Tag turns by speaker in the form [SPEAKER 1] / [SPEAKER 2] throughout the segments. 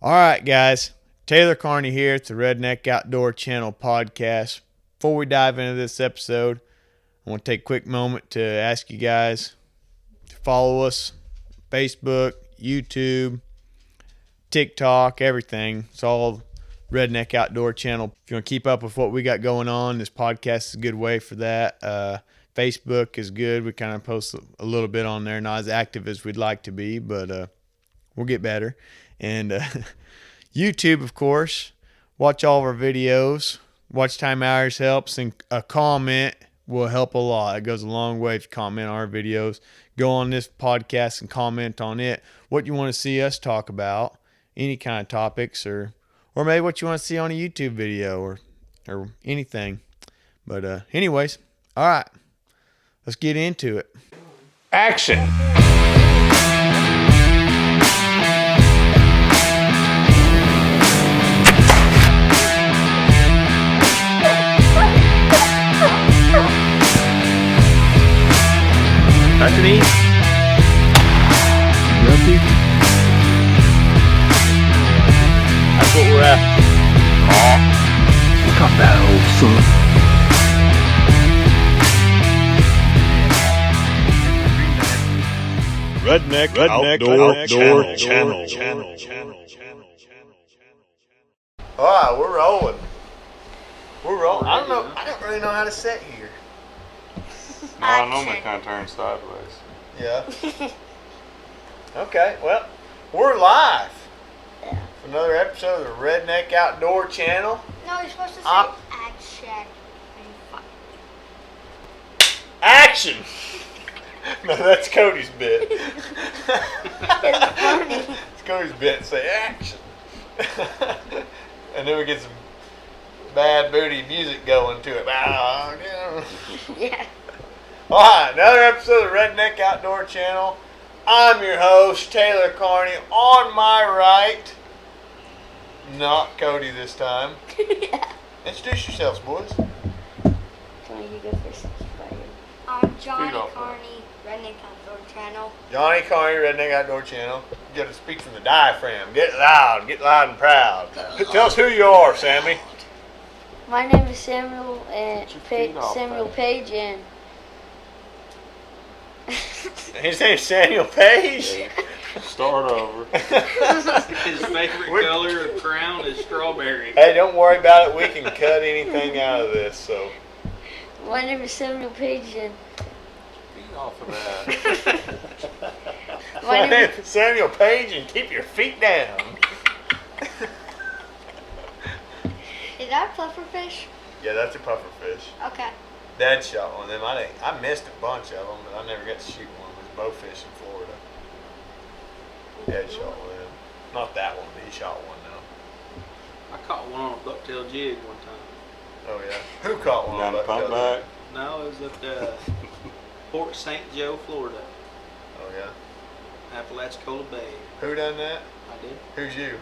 [SPEAKER 1] All right, guys. Taylor Carney here at the Redneck Outdoor Channel Podcast. Before we dive into this episode, I want to take a quick moment to ask you guys to follow us. Facebook, YouTube, TikTok, everything. It's all Redneck Outdoor Channel. If you want to keep up with what we got going on, this podcast is a good way for that. Facebook is good. We kind of post a little bit on there. Not as active as we'd like to be, but we'll get better. And YouTube, of course. Watch all of our videos. Watch time hours helps, and a comment will help a lot. It goes a long way if you comment on our videos. Go on this podcast and comment on it. What you want to see us talk about, any kind of topics, or maybe what you want to see on a YouTube video or anything. But anyways, all right, let's get into it. Action. That's an eat. That's what we're at.
[SPEAKER 2] Look at that old son.
[SPEAKER 3] Redneck Outdoor Channel.
[SPEAKER 1] All right, we're rolling. I don't really know how to sit here.
[SPEAKER 3] No, I normally kind of turn sideways.
[SPEAKER 1] Yeah. Okay, well, we're live.
[SPEAKER 4] Yeah.
[SPEAKER 1] For another episode of the Redneck Outdoor Channel.
[SPEAKER 4] No, you're supposed to say action.
[SPEAKER 1] Action! No, that's Cody's bit.
[SPEAKER 4] It's funny.
[SPEAKER 1] It's Cody's bit. Say action. And then we get some bad booty music going to it.
[SPEAKER 4] Yeah.
[SPEAKER 1] Alright, another episode of the Redneck Outdoor Channel. I'm your host, Taylor Carney. On my right, not Cody this time.
[SPEAKER 4] Yeah.
[SPEAKER 1] Introduce yourselves, boys.
[SPEAKER 4] Tony, you go first. I'm Johnny Carney, Redneck Outdoor Channel.
[SPEAKER 1] Johnny Carney, Redneck Outdoor Channel. You got to speak from the diaphragm. Get loud and proud. Tell us who you are, Sammy.
[SPEAKER 4] My name is Samuel Samuel Page, and
[SPEAKER 1] His name's Samuel Page.
[SPEAKER 3] Start over.
[SPEAKER 5] His favorite color of crown is strawberry.
[SPEAKER 1] Hey, don't worry about it. We can cut anything out of this. So.
[SPEAKER 4] my name is Samuel Page, and
[SPEAKER 3] Feet off of that.
[SPEAKER 4] my name
[SPEAKER 1] is Samuel Page, and keep your feet down.
[SPEAKER 4] is that a pufferfish?
[SPEAKER 1] Yeah, that's a pufferfish.
[SPEAKER 4] Okay.
[SPEAKER 1] Dad shot one of them. I missed a bunch of them, but I never got to shoot one. It was bowfish in Florida. Dad shot one of them. Not that one, but he shot one though.
[SPEAKER 5] I caught one on a bucktail jig one time.
[SPEAKER 1] Oh yeah. Who caught one?
[SPEAKER 3] Down the pump back.
[SPEAKER 5] No, it was at Port St. Joe, Florida,
[SPEAKER 1] Oh yeah.
[SPEAKER 5] Apalachicola Bay.
[SPEAKER 1] Who done that?
[SPEAKER 5] I did.
[SPEAKER 1] Who's you?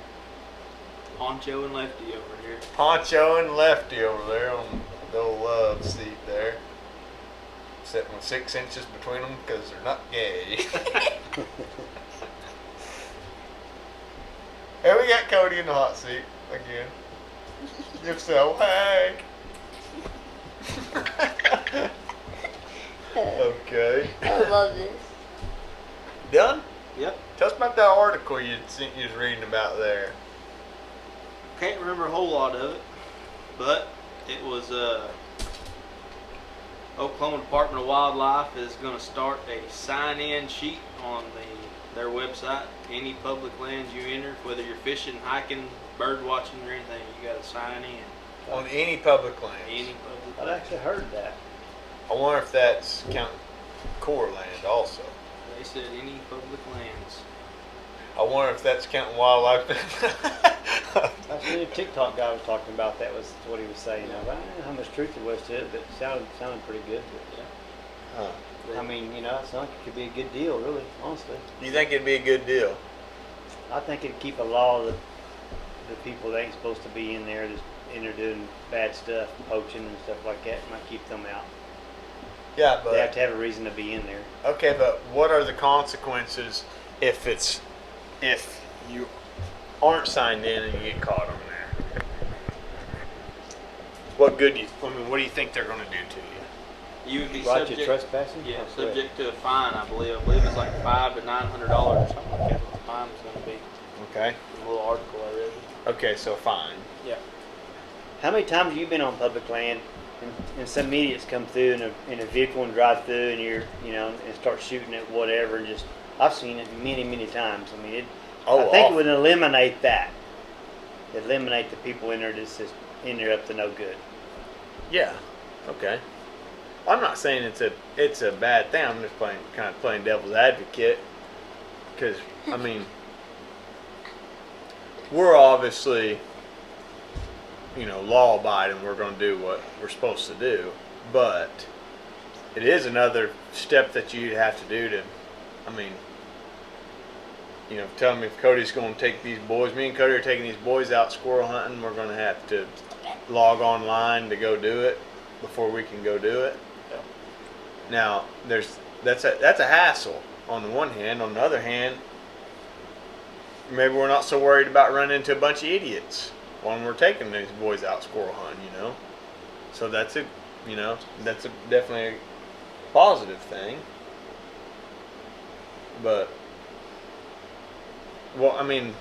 [SPEAKER 5] Poncho and Lefty over here.
[SPEAKER 1] Poncho and Lefty over there on the old love seat there. Sitting with 6 inches between them because they're not gay. Hey, we got Cody in the hot seat again. If so, hey. Okay.
[SPEAKER 4] I love this.
[SPEAKER 1] Done?
[SPEAKER 5] Yep.
[SPEAKER 1] Tell us about that article you was reading about there.
[SPEAKER 5] Can't remember a whole lot of it, but it was Oklahoma Department of Wildlife is going to start a sign-in sheet on their website. Any public lands you enter, whether you're fishing, hiking, bird watching, or anything, you got to sign in.
[SPEAKER 1] On any public lands.
[SPEAKER 5] Any public
[SPEAKER 2] I've
[SPEAKER 5] land.
[SPEAKER 2] actually heard that.
[SPEAKER 1] I wonder if that's counting core land also.
[SPEAKER 5] They said any public lands.
[SPEAKER 1] I wonder if that's counting wildlife.
[SPEAKER 2] That's what the TikTok guy was talking about. That was what he was saying. I don't know how much truth there was to it, but it sounded pretty good. But,
[SPEAKER 1] Huh.
[SPEAKER 2] I mean, it sounds like it could be a good deal, really, honestly.
[SPEAKER 1] You think it'd be a good deal?
[SPEAKER 2] I think it'd keep a lot of the people that ain't supposed to be in there, just in there doing bad stuff, poaching and stuff like that. It might keep them out.
[SPEAKER 1] Yeah,
[SPEAKER 2] They have
[SPEAKER 1] but
[SPEAKER 2] to have a reason to be in there.
[SPEAKER 1] okay, but what are the consequences if aren't signed in and you get caught on there? What good do you? I mean, what do you think they're going to do to you?
[SPEAKER 5] You would be
[SPEAKER 2] Watch
[SPEAKER 5] subject.
[SPEAKER 2] you trespassing?
[SPEAKER 5] Yeah,
[SPEAKER 2] Oh, go ahead.
[SPEAKER 5] subject to a fine. I believe it's like $500 to $900 or something like that. What the fine is going to be.
[SPEAKER 1] Okay.
[SPEAKER 5] A little article I read.
[SPEAKER 1] Okay, so fine.
[SPEAKER 5] Yeah.
[SPEAKER 2] How many times have you been on public land and some idiots come through in a vehicle and drive through and and start shooting at whatever and just, I've seen it many times. I mean, I think it would eliminate that. Eliminate the people in there that's just in there up to no good.
[SPEAKER 1] Yeah. Okay. I'm not saying it's a bad thing. I'm just playing devil's advocate, because I mean, we're obviously, law abiding. We're going to do what we're supposed to do, but it is another step that you'd have to do to, I mean, tell me if Cody's going to take these boys. Me and Cody are taking these boys out squirrel hunting. We're going to have to log online to go do it before we can go do it.
[SPEAKER 5] Yeah.
[SPEAKER 1] Now, that's a hassle on the one hand. On the other hand, maybe we're not so worried about running into a bunch of idiots when we're taking these boys out squirrel hunting, So that's definitely a positive thing. But, well, I mean,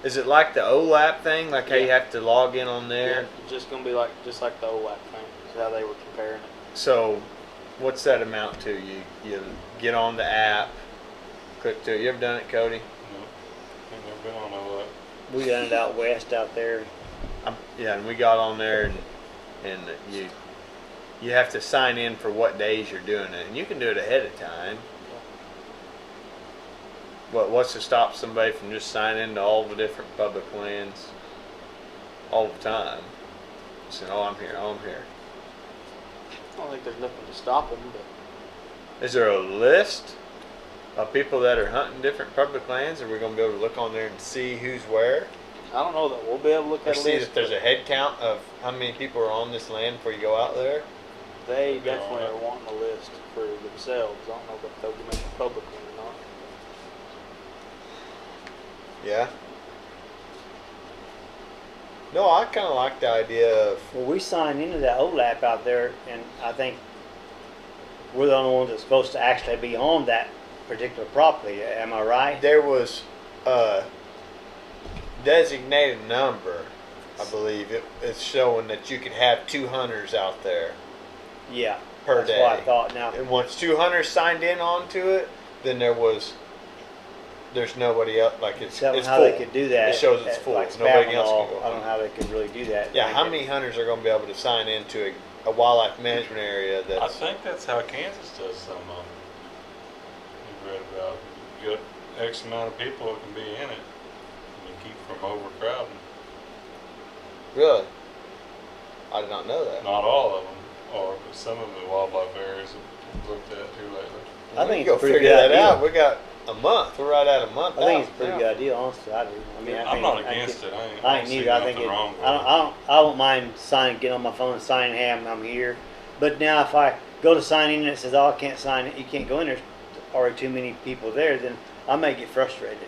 [SPEAKER 1] is it like the OLAP thing? Like how you have to log in on there?
[SPEAKER 5] Yeah, it's just going to be just like the OLAP thing. Is how they were comparing it.
[SPEAKER 1] So, what's that amount to? You get on the app, click to it. You ever done it, Cody?
[SPEAKER 3] No. I've never been on all that.
[SPEAKER 2] We done it out west out there.
[SPEAKER 1] Yeah, and we got on there, and you have to sign in for what days you're doing it, and you can do it ahead of time. What's to stop somebody from just signing to all the different public lands all the time? Saying, "Oh, I'm here. Oh, I'm here."
[SPEAKER 5] I don't think there's nothing to stop them, but
[SPEAKER 1] Is there a list of people that are hunting different public lands? Are we going to be able to look on there and see who's where?
[SPEAKER 5] I don't know that we'll be able to look
[SPEAKER 1] Or
[SPEAKER 5] at a
[SPEAKER 1] see
[SPEAKER 5] list.
[SPEAKER 1] that there's a head count of how many people are on this land before you go out there?
[SPEAKER 5] They definitely are wanting a list for themselves. I don't know if they'll make it public or not.
[SPEAKER 1] Yeah. No, I kind of like the idea of.
[SPEAKER 2] Well, we signed into that OLAP out there, and I think we're the only ones that's supposed to actually be on that particular property. Am I right?
[SPEAKER 1] There was a designated number, I believe. It's showing that you could have 2 hunters out there
[SPEAKER 2] Yeah.
[SPEAKER 1] per
[SPEAKER 2] That's
[SPEAKER 1] day.
[SPEAKER 2] what I thought. Now,
[SPEAKER 1] And once 2 hunters signed in onto it, then there's nobody else. Like it's
[SPEAKER 2] tell them
[SPEAKER 1] it's
[SPEAKER 2] how
[SPEAKER 1] full.
[SPEAKER 2] they could do that.
[SPEAKER 1] It shows it's
[SPEAKER 2] at,
[SPEAKER 1] full.
[SPEAKER 2] Like
[SPEAKER 1] Nobody else
[SPEAKER 2] Spamalot.
[SPEAKER 1] can go.
[SPEAKER 2] I don't know how they could really do that.
[SPEAKER 1] Yeah,
[SPEAKER 2] Like
[SPEAKER 1] how
[SPEAKER 2] it-
[SPEAKER 1] many hunters are going to be able to sign into a wildlife management area
[SPEAKER 3] I
[SPEAKER 1] that's...
[SPEAKER 3] think that's how Kansas does some of them. You've read about. You got X amount of people that can be in it, and you keep from overcrowding.
[SPEAKER 1] Really? I did not know that.
[SPEAKER 3] Not all of them are, but some of the wildlife areas have looked at too lately.
[SPEAKER 2] I
[SPEAKER 1] We
[SPEAKER 2] think
[SPEAKER 1] can
[SPEAKER 2] it's a pretty
[SPEAKER 1] figure
[SPEAKER 2] good
[SPEAKER 1] that
[SPEAKER 2] idea.
[SPEAKER 1] out. We got a month. We're right at a month.
[SPEAKER 2] I think
[SPEAKER 1] out
[SPEAKER 2] it's a pretty
[SPEAKER 1] now.
[SPEAKER 2] good idea, honestly. I do. I mean,
[SPEAKER 3] I'm not against it.
[SPEAKER 2] I ain't
[SPEAKER 3] see
[SPEAKER 2] neither. I think
[SPEAKER 3] nothing
[SPEAKER 2] it,
[SPEAKER 3] wrong with
[SPEAKER 2] I don't mind getting on my phone and signing, hey, I'm here. But now if I go to sign in and it says, oh, I can't sign it, you can't go in, there's already too many people there, then I may get frustrated.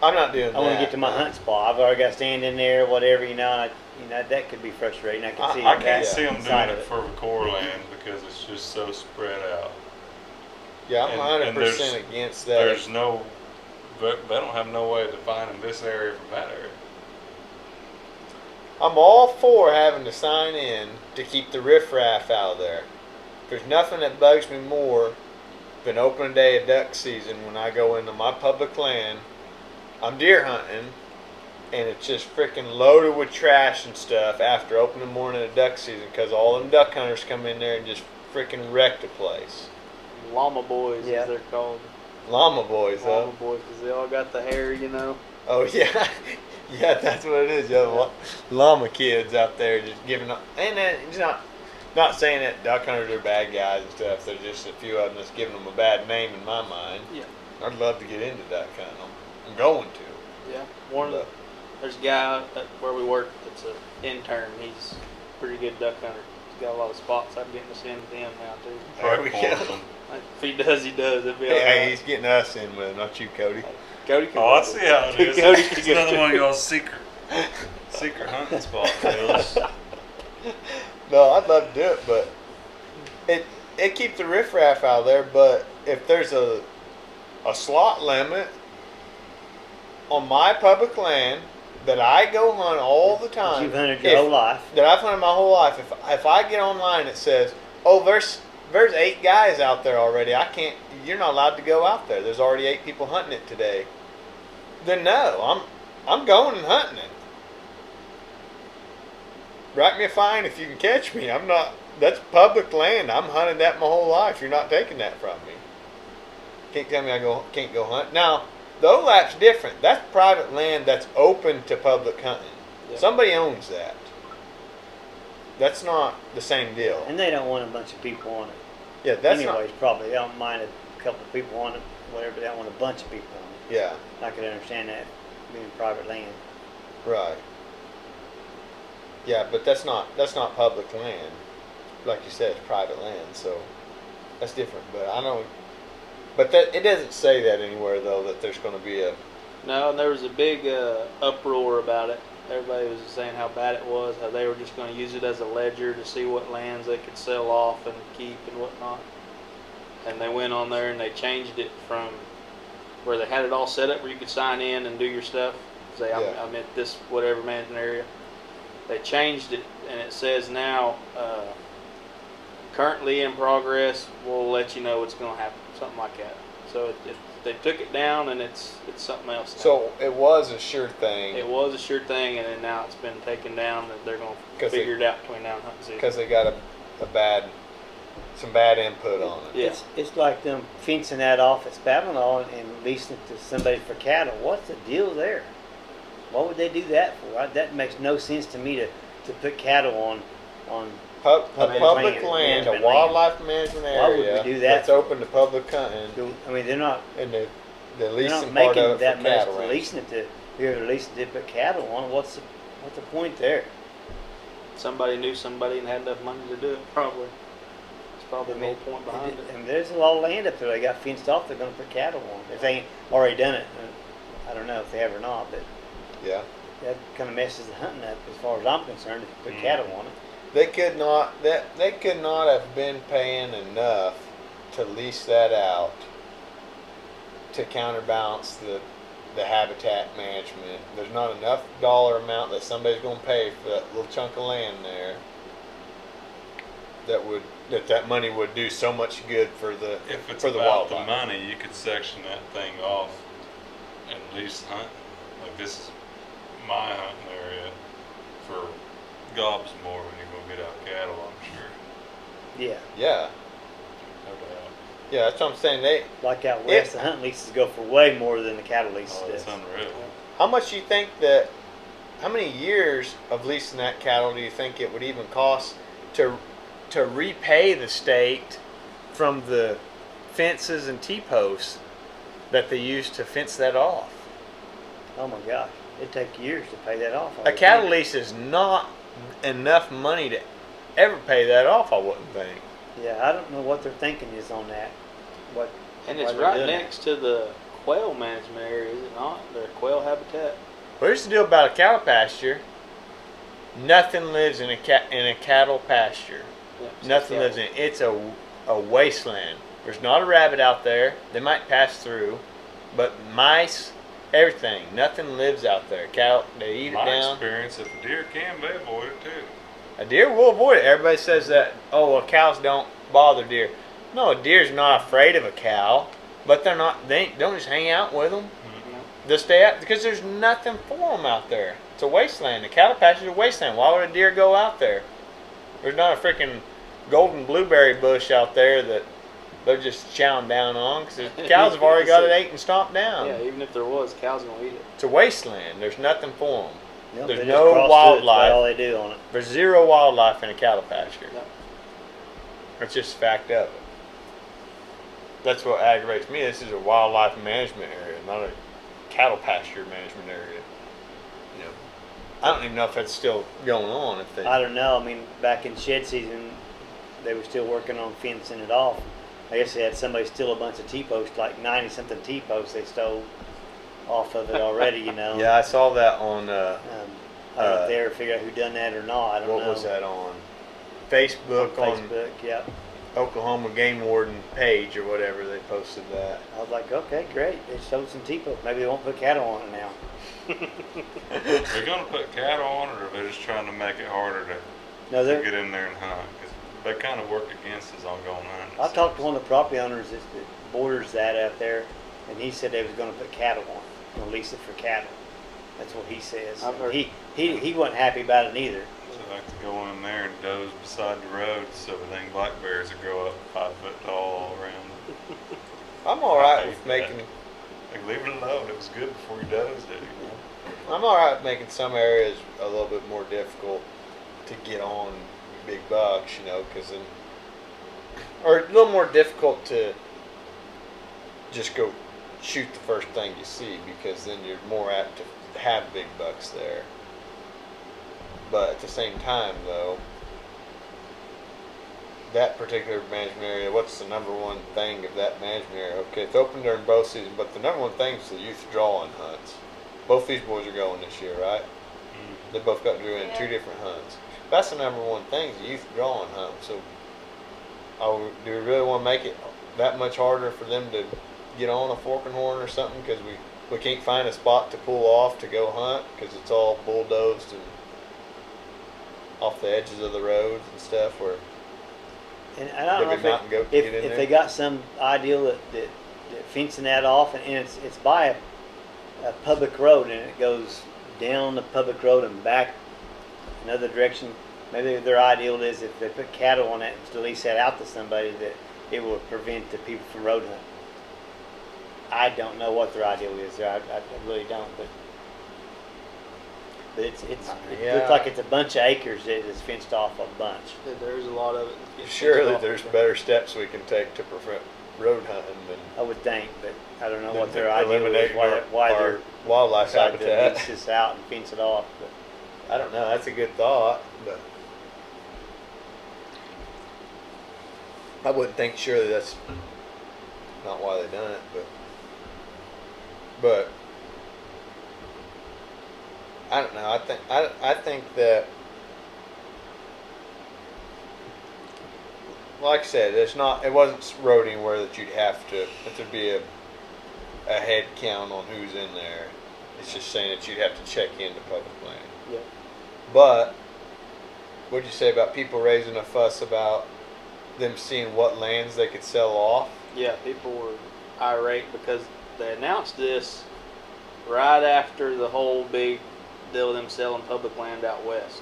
[SPEAKER 1] I'm not doing that.
[SPEAKER 2] I want to get to my hunt spot. I've already got to stand in there, whatever, that could be frustrating. I can see
[SPEAKER 3] I
[SPEAKER 2] that
[SPEAKER 3] can't see them doing
[SPEAKER 2] side of
[SPEAKER 3] it for the core land because it's just so spread out.
[SPEAKER 1] Yeah, I'm
[SPEAKER 3] And
[SPEAKER 1] 100% against that.
[SPEAKER 3] There's no, they don't have no way of defining this area from that area.
[SPEAKER 1] I'm all for having to sign in to keep the riffraff out of there. There's nothing that bugs me more than opening day of duck season when I go into my public land. I'm deer hunting, and it's just freaking loaded with trash and stuff after opening morning of duck season because all them duck hunters come in there and just freaking wreck the place.
[SPEAKER 5] Llama boys,
[SPEAKER 2] Yeah.
[SPEAKER 5] as they're called.
[SPEAKER 1] Llama boys,
[SPEAKER 5] Llama
[SPEAKER 1] though.
[SPEAKER 5] boys, because they all got the hair,
[SPEAKER 1] Oh, yeah. Yeah, that's what it is. Yeah, llama kids out there just giving up. And then it's not saying that duck hunters are bad guys and stuff. There's just a few of them that's giving them a bad name in my mind.
[SPEAKER 5] Yeah.
[SPEAKER 1] I'd love to get into duck hunting. I'm going to.
[SPEAKER 5] Yeah. There's a guy where we work that's an intern. He's a pretty good duck hunter. He's got a lot of spots. I'm getting to send them now, too.
[SPEAKER 1] There we
[SPEAKER 3] Probably
[SPEAKER 1] go.
[SPEAKER 3] points them.
[SPEAKER 5] If he does, he does. It'd be all
[SPEAKER 1] Hey,
[SPEAKER 5] right.
[SPEAKER 1] he's getting us in with it, not you, Cody.
[SPEAKER 5] Cody can
[SPEAKER 3] Oh, I see how it is.
[SPEAKER 5] Cody
[SPEAKER 3] It's another one of y'all's secret hunting spot deals.
[SPEAKER 1] No, I'd love to do it, but it keeps the riffraff out of there. But if there's a slot limit on my public land that I go hunt all the time,
[SPEAKER 2] You've hunted your whole life.
[SPEAKER 1] that I've hunted my whole life. If I get online, it says, "Oh, there's 8 guys out there already. I can't. You're not allowed to go out there. There's already 8 people hunting it today." Then no, I'm going and hunting it. Write me a fine if you can catch me. I'm not. That's public land. I'm hunting that my whole life. You're not taking that from me. Can't tell me can't go hunt. Now, the OLAP's different. That's private land that's open to public hunting.
[SPEAKER 5] Yeah.
[SPEAKER 1] Somebody owns that. That's not the same deal.
[SPEAKER 2] And they don't want a bunch of people on it.
[SPEAKER 1] Yeah, that's
[SPEAKER 2] Anyways, probably they don't mind a couple of people on it, whatever. They don't want a bunch of people on it.
[SPEAKER 1] not. Yeah,
[SPEAKER 2] I could understand that being private land.
[SPEAKER 1] right. Yeah, but that's not public land. Like you said, it's private land, so that's different. But I know. But it doesn't say that anywhere though that there's going to be a.
[SPEAKER 5] No, and there was a big uproar about it. Everybody was saying how bad it was, how they were just going to use it as a ledger to see what lands they could sell off and keep and whatnot. And they went on there and they changed it from where they had it all set up where you could sign in and do your stuff. Say,
[SPEAKER 1] Yeah.
[SPEAKER 5] I'm at this whatever management area. They changed it and it says now, currently in progress, we'll let you know what's going to happen. Something like that. So they took it down and it's something else now.
[SPEAKER 1] So it was a sure thing.
[SPEAKER 5] It was a sure thing, and then now it's been taken down. And they're going to figure it out between now and hunting season.
[SPEAKER 1] Because they got some bad input on it.
[SPEAKER 5] Yeah.
[SPEAKER 2] It's like them fencing that off at Babylon and leasing it to somebody for cattle. What's the deal there? What would they do that for? That makes no sense to me to put cattle on
[SPEAKER 1] Public land,
[SPEAKER 2] management
[SPEAKER 1] a
[SPEAKER 2] land.
[SPEAKER 1] wildlife management area.
[SPEAKER 2] Why would we do that
[SPEAKER 1] That's open to public hunting,
[SPEAKER 2] I mean, they're not
[SPEAKER 1] and the
[SPEAKER 2] they're
[SPEAKER 1] leasing
[SPEAKER 2] not
[SPEAKER 1] part
[SPEAKER 2] making
[SPEAKER 1] of it
[SPEAKER 2] that
[SPEAKER 1] for
[SPEAKER 2] much
[SPEAKER 1] cattle
[SPEAKER 2] for
[SPEAKER 1] ranch.
[SPEAKER 2] leasing it to here. They're leasing to put cattle on. What's the point there?
[SPEAKER 5] Somebody knew somebody and had enough money to do it, probably. It's probably the whole point behind it.
[SPEAKER 2] And there's a lot of land up there. They got fenced off. They're going to put cattle on. If they ain't already done it, I don't know if they have or not. But
[SPEAKER 1] Yeah,
[SPEAKER 2] that kind of messes the hunting up, as far as I'm concerned. If you put cattle on it.
[SPEAKER 1] they could not have been paying enough to lease that out to counterbalance the habitat management. There's not enough dollar amount that somebody's going to pay for that little chunk of land there that money would do so much good for the
[SPEAKER 3] If it's
[SPEAKER 1] for the
[SPEAKER 3] about the
[SPEAKER 1] wildlife.
[SPEAKER 3] money, you could section that thing off and lease hunt. Like this is my hunting area for gobs more when you're going to get out cattle, I'm sure.
[SPEAKER 2] Yeah,
[SPEAKER 1] Yeah,
[SPEAKER 3] No doubt.
[SPEAKER 1] yeah, that's what I'm saying.
[SPEAKER 2] like out west, the hunting leases go for way more than the cattle leases
[SPEAKER 3] Oh,
[SPEAKER 2] does.
[SPEAKER 3] it's unreal.
[SPEAKER 1] How much do you think how many years of leasing that cattle do you think it would even cost to repay the state from the fences and T-posts that they used to fence that off?
[SPEAKER 2] Oh my gosh, it'd take years to pay that off. I
[SPEAKER 1] A
[SPEAKER 2] would
[SPEAKER 1] cattle
[SPEAKER 2] think.
[SPEAKER 1] lease is not enough money to ever pay that off, I wouldn't think.
[SPEAKER 2] Yeah, I don't know what they're thinking is on that.
[SPEAKER 5] And
[SPEAKER 2] why
[SPEAKER 5] it's
[SPEAKER 2] they're
[SPEAKER 5] right
[SPEAKER 2] doing
[SPEAKER 5] next to the quail management area, is it not? Their quail habitat.
[SPEAKER 1] Well, here's the deal about a cattle pasture. Nothing lives in a cattle pasture.
[SPEAKER 5] Yeah,
[SPEAKER 1] Nothing lives in it. It's a wasteland. There's not a rabbit out there. They might pass through, but mice, everything. Nothing lives out there. Cattle, they eat it
[SPEAKER 3] My
[SPEAKER 1] down.
[SPEAKER 3] experience, if a deer can, they avoid it too.
[SPEAKER 1] A deer will avoid it. Everybody says that, oh, well, cows don't bother deer. No, a deer's not afraid of a cow, but they don't just hang out with them. They'll stay out because there's nothing for them out there. It's a wasteland. The cattle pasture is a wasteland. Why would a deer go out there? There's not a freaking golden blueberry bush out there that they're just chowing down on because the cows have already got it ate and stomped down.
[SPEAKER 5] Yeah, even if there was, cows gonna eat it.
[SPEAKER 1] It's a wasteland. There's nothing for them.
[SPEAKER 2] Nope,
[SPEAKER 1] There's
[SPEAKER 2] they just
[SPEAKER 1] no
[SPEAKER 2] cross through it.
[SPEAKER 1] wildlife.
[SPEAKER 2] That's all they do on it.
[SPEAKER 1] There's zero wildlife in a cattle pasture.
[SPEAKER 5] Yep.
[SPEAKER 1] That's just a fact of it. That's what aggravates me. This is a wildlife management area, not a cattle pasture management area. You know, I don't even know if that's still going on. If they,
[SPEAKER 2] I don't know. I mean, back in shed season, they were still working on fencing it off. I guess they had somebody steal a bunch of T-posts, like 90-something T-posts they stole. off of it already, you know.
[SPEAKER 1] Yeah, I saw that on,
[SPEAKER 2] I don't know if they ever figured out who done that or not. I don't know.
[SPEAKER 1] what was that on? Facebook,
[SPEAKER 2] On Facebook, yeah.
[SPEAKER 1] Oklahoma Game Warden page or whatever, they posted that.
[SPEAKER 2] I was like, okay, great. They showed some T-post. Maybe they won't put cattle on it now.
[SPEAKER 3] They're gonna put cattle on it, or they're just trying to make it harder to
[SPEAKER 2] No, they're.
[SPEAKER 3] get in there and hunt? 'Cause they kind of work against us on going hunting.
[SPEAKER 2] I talked to one of the property owners that borders that out there, and he said they was going to put cattle on it, going to lease it for cattle. That's what he says.
[SPEAKER 5] I've heard-
[SPEAKER 2] He wasn't happy about it either.
[SPEAKER 3] So they like to go in there and doze beside the road so everything blackberries will grow up 5 foot tall all around.
[SPEAKER 1] I'm all right
[SPEAKER 3] I
[SPEAKER 1] with
[SPEAKER 3] hate
[SPEAKER 1] making.
[SPEAKER 3] that. Like, leave it alone. It was good before you dozed it.
[SPEAKER 1] I'm all right with making some areas a little bit more difficult to get on big bucks, you know, because then, or a little more difficult to just go shoot the first thing you see, because then you're more apt to have big bucks there. But at the same time, though, that particular management area, what's the number one thing of that management area? Okay, it's open during bow season, but the number one thing is the youth drawing hunts. Both these boys are going this year, right? They both got to do it in 2 different hunts. That's the number one thing, is the youth drawing hunt. So, do we really want to make it that much harder for them to get on a forking horn or something, because we can't find a spot to pull off to go hunt because it's all bulldozed and off the edges of the roads and stuff, where
[SPEAKER 2] And I don't know
[SPEAKER 1] Maybe mountain goat to get in
[SPEAKER 2] if
[SPEAKER 1] there.
[SPEAKER 2] they got some ideal that fencing that off, and it's by a public road, and it goes down the public road and back another direction. Maybe their ideal is if they put cattle on it, to lease that out to somebody, that it will prevent the people from road hunting. I don't know what their ideal is there. I really don't, but it
[SPEAKER 1] Yeah.
[SPEAKER 2] looks like it's a bunch of acres that is fenced off a bunch.
[SPEAKER 5] There's a lot of it. that gets
[SPEAKER 1] surely
[SPEAKER 5] fenced off.
[SPEAKER 1] there's better steps we can take to prevent road hunting than
[SPEAKER 2] I would think, but I don't know
[SPEAKER 1] than
[SPEAKER 2] what their ideal is,
[SPEAKER 1] eliminating
[SPEAKER 2] why
[SPEAKER 1] our
[SPEAKER 2] they're
[SPEAKER 1] wildlife
[SPEAKER 2] decided to
[SPEAKER 1] habitat.
[SPEAKER 2] lease this out and fence it off. But
[SPEAKER 1] I don't know. That's a good thought, but I wouldn't think surely that's not why they done it. But I don't know. I think that, like I said, it wasn't roading where that you'd have to, that there'd be a head count on who's in there. It's just saying that you'd have to check into public land.
[SPEAKER 5] Yeah.
[SPEAKER 1] But what'd you say about people raising a fuss about them seeing what lands they could sell off?
[SPEAKER 5] Yeah, people were irate because they announced this right after the whole big deal of them selling public land out west.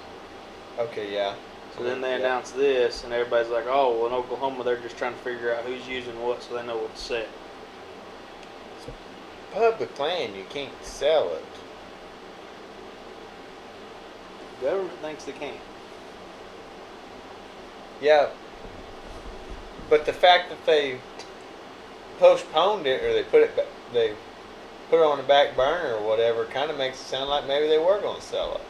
[SPEAKER 1] Okay, yeah.
[SPEAKER 5] So then they
[SPEAKER 1] Yeah.
[SPEAKER 5] announced this, and everybody's like, oh, well, in Oklahoma, they're just trying to figure out who's using what so they know what to sell.
[SPEAKER 1] Public land, you can't sell it.
[SPEAKER 5] The government thinks they can.
[SPEAKER 1] Yeah. But the fact that they postponed it, or they put it on the back burner or whatever, kind of makes it sound like maybe they were going to sell it.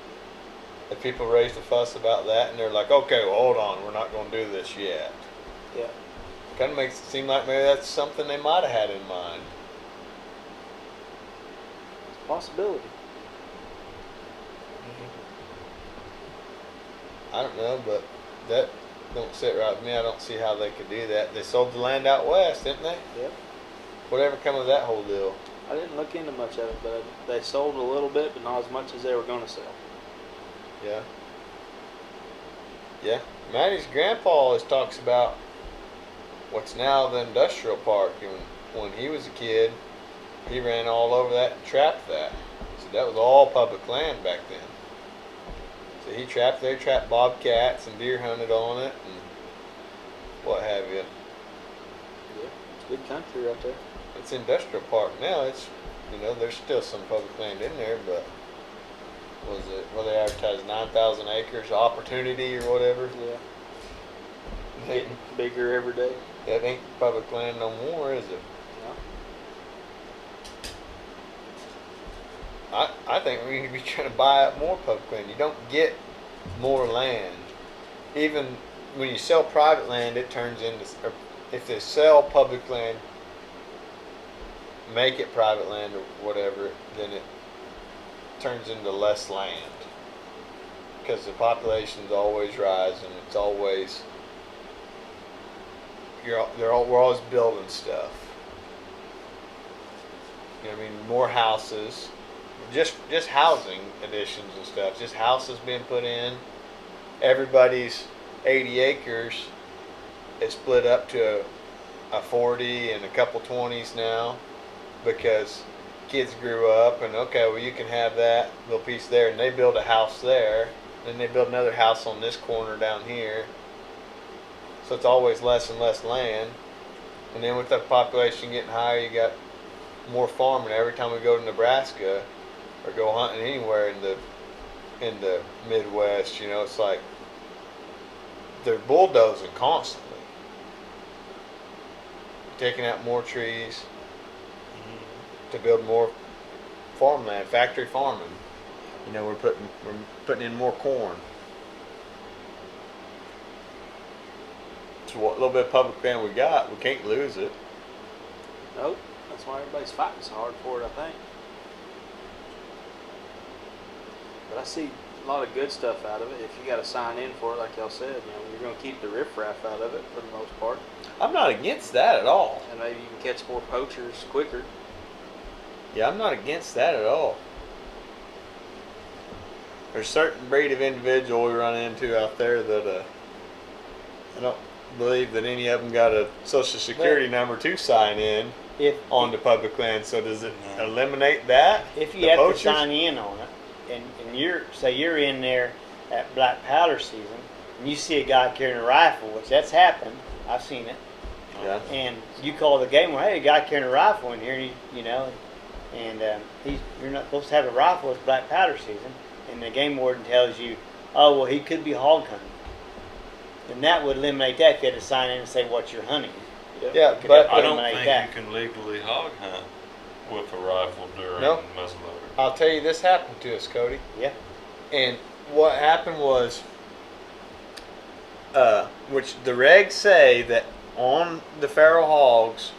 [SPEAKER 1] If people raised a fuss about that, and they're like, okay, well, hold on, we're not going to do this yet.
[SPEAKER 5] Yeah.
[SPEAKER 1] Kind of makes it seem like maybe that's something they might have had in mind.
[SPEAKER 5] It's a possibility.
[SPEAKER 1] I don't know, but that don't sit right with me. I don't see how they could do that. They sold the land out west, didn't they?
[SPEAKER 5] Yep.
[SPEAKER 1] Whatever come of that whole deal.
[SPEAKER 5] I didn't look into much of it, but they sold a little bit, but not as much as they were going to sell.
[SPEAKER 1] Yeah. Yeah. Maddie's grandpa always talks about what's now the industrial park. And when he was a kid, he ran all over that and trapped that. So that was all public land back then. So he trapped bobcats and deer hunted on it and what have you.
[SPEAKER 5] Yeah. It's good country right there.
[SPEAKER 1] It's industrial park now. It's, there's still some public land in there, but they advertised 9,000 acres opportunity or whatever.
[SPEAKER 5] Yeah. Getting bigger every day.
[SPEAKER 1] That ain't public land no more, is it?
[SPEAKER 5] No.
[SPEAKER 1] I think we need to be trying to buy up more public land. You don't get more land. Even when you sell private land, it turns into, or if they sell public land, make it private land or whatever, then it turns into less land. Because the population's always rising. It's always, we're always building stuff. You know what I mean? More houses. Just housing additions and stuff. Just houses being put in. Everybody's 80 acres is split up to a 40 and a couple 20s now, because kids grew up and okay, well you can have that little piece there, and they build a house there, then they build another house on this corner down here. So it's always less and less land. And then with the population getting higher, you got more farming. Every time we go to Nebraska or go hunting anywhere in the Midwest, you know, it's like they're bulldozing constantly, taking out more trees to build more farmland, factory farming. You know, we're putting in more corn. So what little bit of public land we got, we can't lose it.
[SPEAKER 5] Nope. That's why everybody's fighting so hard for it, I think. But I see a lot of good stuff out of it. If you got to sign in for it, like y'all said, you know, you're going to keep the riffraff out of it for the most part.
[SPEAKER 1] I'm not against that at all.
[SPEAKER 5] And maybe you can catch more poachers quicker.
[SPEAKER 1] Yeah, I'm not against that at all. There's a certain breed of individual we run into out there that I don't believe that any of them got a social security number to sign in on the public land. So does it eliminate that?
[SPEAKER 2] If you have to sign in on it, and you're in there at black powder season, and you see a guy carrying a rifle, which that's happened, I've seen it.
[SPEAKER 1] Yeah.
[SPEAKER 2] And you call the game warden, hey, a guy carrying a rifle in here, and you're not supposed to have a rifle. It's black powder season, and the game warden tells you, oh well, he could be hog hunting. Then that would eliminate that if you had to sign in and say what you're hunting.
[SPEAKER 1] Yeah, but
[SPEAKER 3] I don't think you can legally hog hunt with a rifle during muzzleloader.
[SPEAKER 1] I'll tell you, this happened to us, Cody.
[SPEAKER 2] Yeah.
[SPEAKER 1] And what happened was, which the regs say that on the feral hogs,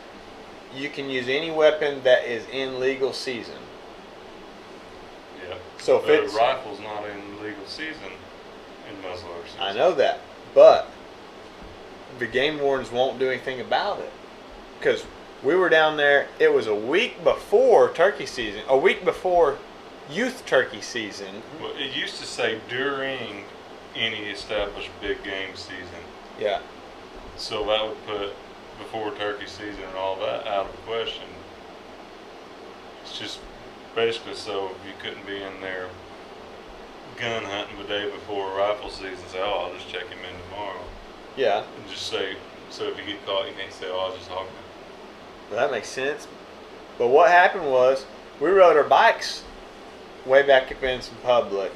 [SPEAKER 1] you can use any weapon that is in legal season.
[SPEAKER 3] Yeah.
[SPEAKER 1] So if
[SPEAKER 3] the
[SPEAKER 1] it's
[SPEAKER 3] rifle's not in legal season in muzzleloader season.
[SPEAKER 1] I know that, but the game wardens won't do anything about it, because we were down there. It was a week before turkey season, a week before youth turkey season.
[SPEAKER 3] Well, it used to say during any established big game season.
[SPEAKER 1] Yeah.
[SPEAKER 3] So that would put before turkey season and all that out of the question. It's just basically so you couldn't be in there gun hunting the day before rifle season and say, oh, I'll just check him in tomorrow.
[SPEAKER 1] Yeah.
[SPEAKER 3] And just say, so if you get caught, you can't say, oh, I was just hogging.
[SPEAKER 1] Well, that makes sense. But what happened was, we rode our bikes way back up in some public.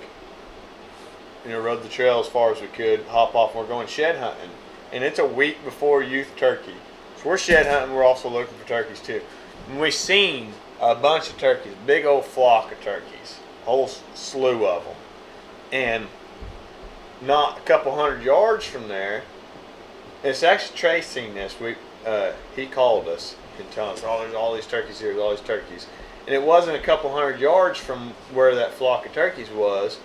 [SPEAKER 1] You know, rode the trail as far as we could, hop off, and we're going shed hunting. And it's a week before youth turkey. So we're shed hunting, we're also looking for turkeys too. And we seen a bunch of turkeys, big old flock of turkeys, a whole slew of them. And not a couple hundred yards from there, it's actually Trey seen this. He called us and told us, oh, there's all these turkeys here, there's all these turkeys. And it wasn't a couple hundred yards from where that flock of turkeys was.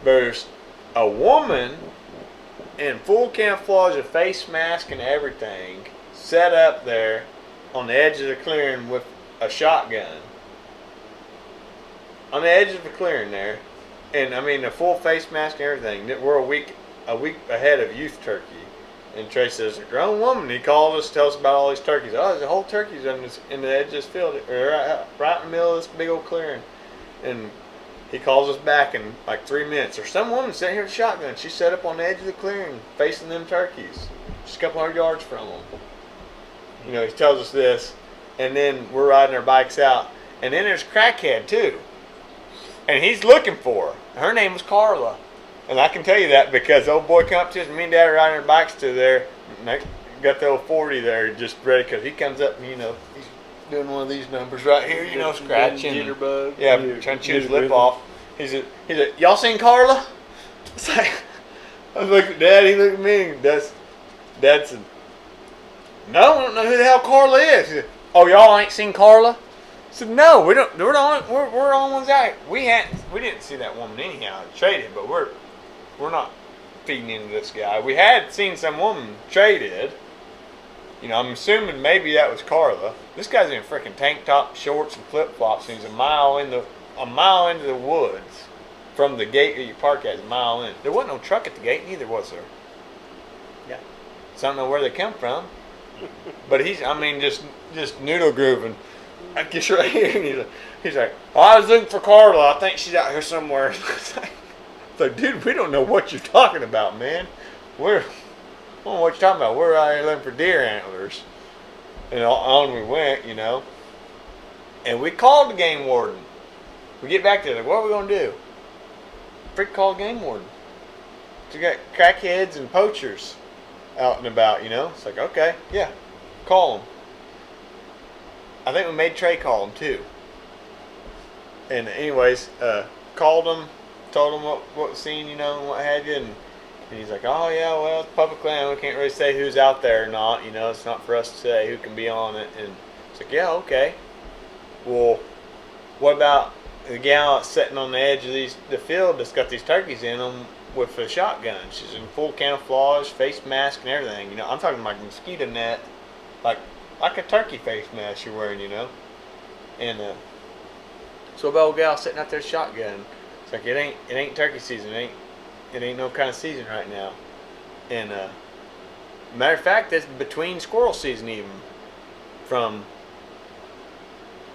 [SPEAKER 1] There's a woman in full camouflage, a face mask and everything, set up there on the edge of the clearing with a shotgun. On the edge of the clearing there. And I mean, a full face mask and everything. We're a week ahead of youth turkey. And Trey says, a grown woman. He called us, tells us about all these turkeys. Oh, there's a whole turkeys in the edge of this field, right in the middle of this big old clearing. And he calls us back in like 3 minutes. There's some woman sitting here with a shotgun. She set up on the edge of the clearing, facing them turkeys, just a couple hundred yards from them. You know, he tells us this, and then we're riding our bikes out, and then there's a crackhead too, and he's looking for her. Her name was Carla. And I can tell you that because old boy come up to us, and me and Dad are riding our bikes to there. And they got the old 40 there just ready, because he comes up and, you know, he's doing one of these numbers right here, you know, scratching.
[SPEAKER 5] Jitterbug.
[SPEAKER 1] Yeah, trying to chew his lip off. He said, y'all seen Carla? It's like, I was looking at Dad, he looked at me, and Dad said, no, I don't know who the hell Carla is. He said, oh, y'all ain't seen Carla? said, no, we don't. We're the only ones out. We didn't see that woman anyhow. Traded, but we're not feeding into this guy. We had seen some woman traded. You know, I'm assuming maybe that was Carla. This guy's in freaking tank top, shorts, and flip flops, and he's a mile into the woods from the gate that you park at. A mile in. There wasn't no truck at the gate, neither was there.
[SPEAKER 2] Yeah.
[SPEAKER 1] So I don't know where they come from, but he's just noodle grooving. I guess right here, and he's like, oh, I was looking for Carla. I think she's out here somewhere. It's like, dude, we don't know what you're talking about, man. I don't know what you're talking about. We're out here looking for deer antlers. And on we went, you know. And we called the game warden. We get back there, like, what are we going to do? Freak call game warden. So you got crackheads and poachers out and about, you know. It's like, okay, yeah, call them. I think we made Trey call them too. And anyways, called them, told them what was seen, you know, and what have you. And he's like, oh, yeah, well, it's public land. We can't really say who's out there or not. You know, it's not for us to say who can be on it. And it's like, yeah, okay. Well, what about the gal sitting on the edge of the field that's got these turkeys in them with a shotgun? She's in full camouflage, face mask, and everything. You know, I'm talking like mosquito net, like a turkey face mask you're wearing, you know. And so a old gal sitting out there shotgun. It's like, it ain't turkey season. It ain't no kind of season right now. And matter of fact, it's between squirrel season even. From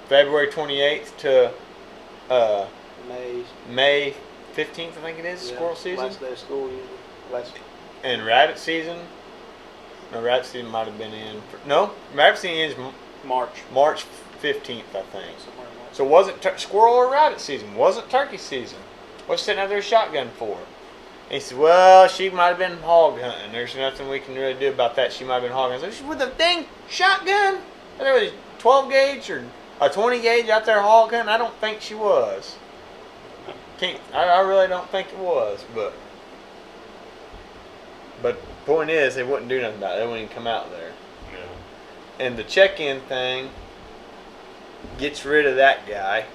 [SPEAKER 1] February 28th to May 15th, I think it is, squirrel season.
[SPEAKER 5] Last day of school usually.
[SPEAKER 1] And rabbit season. No, rabbit season might have been in. Rabbit season is March 15th, I think.
[SPEAKER 5] Somewhere in March.
[SPEAKER 1] So wasn't squirrel or rabbit season. Wasn't turkey season. What's sitting out there shotgun for? And he said, well, she might have been hog hunting. There's nothing we can really do about that. She might have been hog hunting. So she's with a dang shotgun? There was a 12 gauge or a 20 gauge out there hog hunting? I don't think she was. I really don't think it was. But the point is, they wouldn't do nothing about it. They wouldn't even come out there.
[SPEAKER 3] Yeah.
[SPEAKER 1] And the check-in thing gets rid of that guy.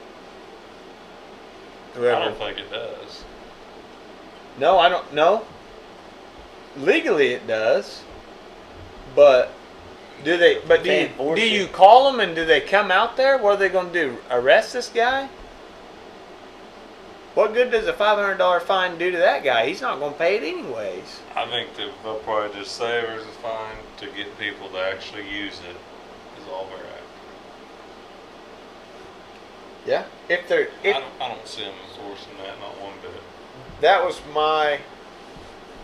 [SPEAKER 1] Whoever.
[SPEAKER 3] I don't think it does.
[SPEAKER 1] No, I don't know. Legally it does. But do you call them and do they come out there? What are they going to do? Arrest this guy? What good does a $500 fine do to that guy? He's not going to pay it anyways.
[SPEAKER 3] I think they'll probably just say there's a fine to get people to actually use it. Is all they're at.
[SPEAKER 1] Yeah.
[SPEAKER 3] I don't see them enforcing that, not one bit.
[SPEAKER 1] That was my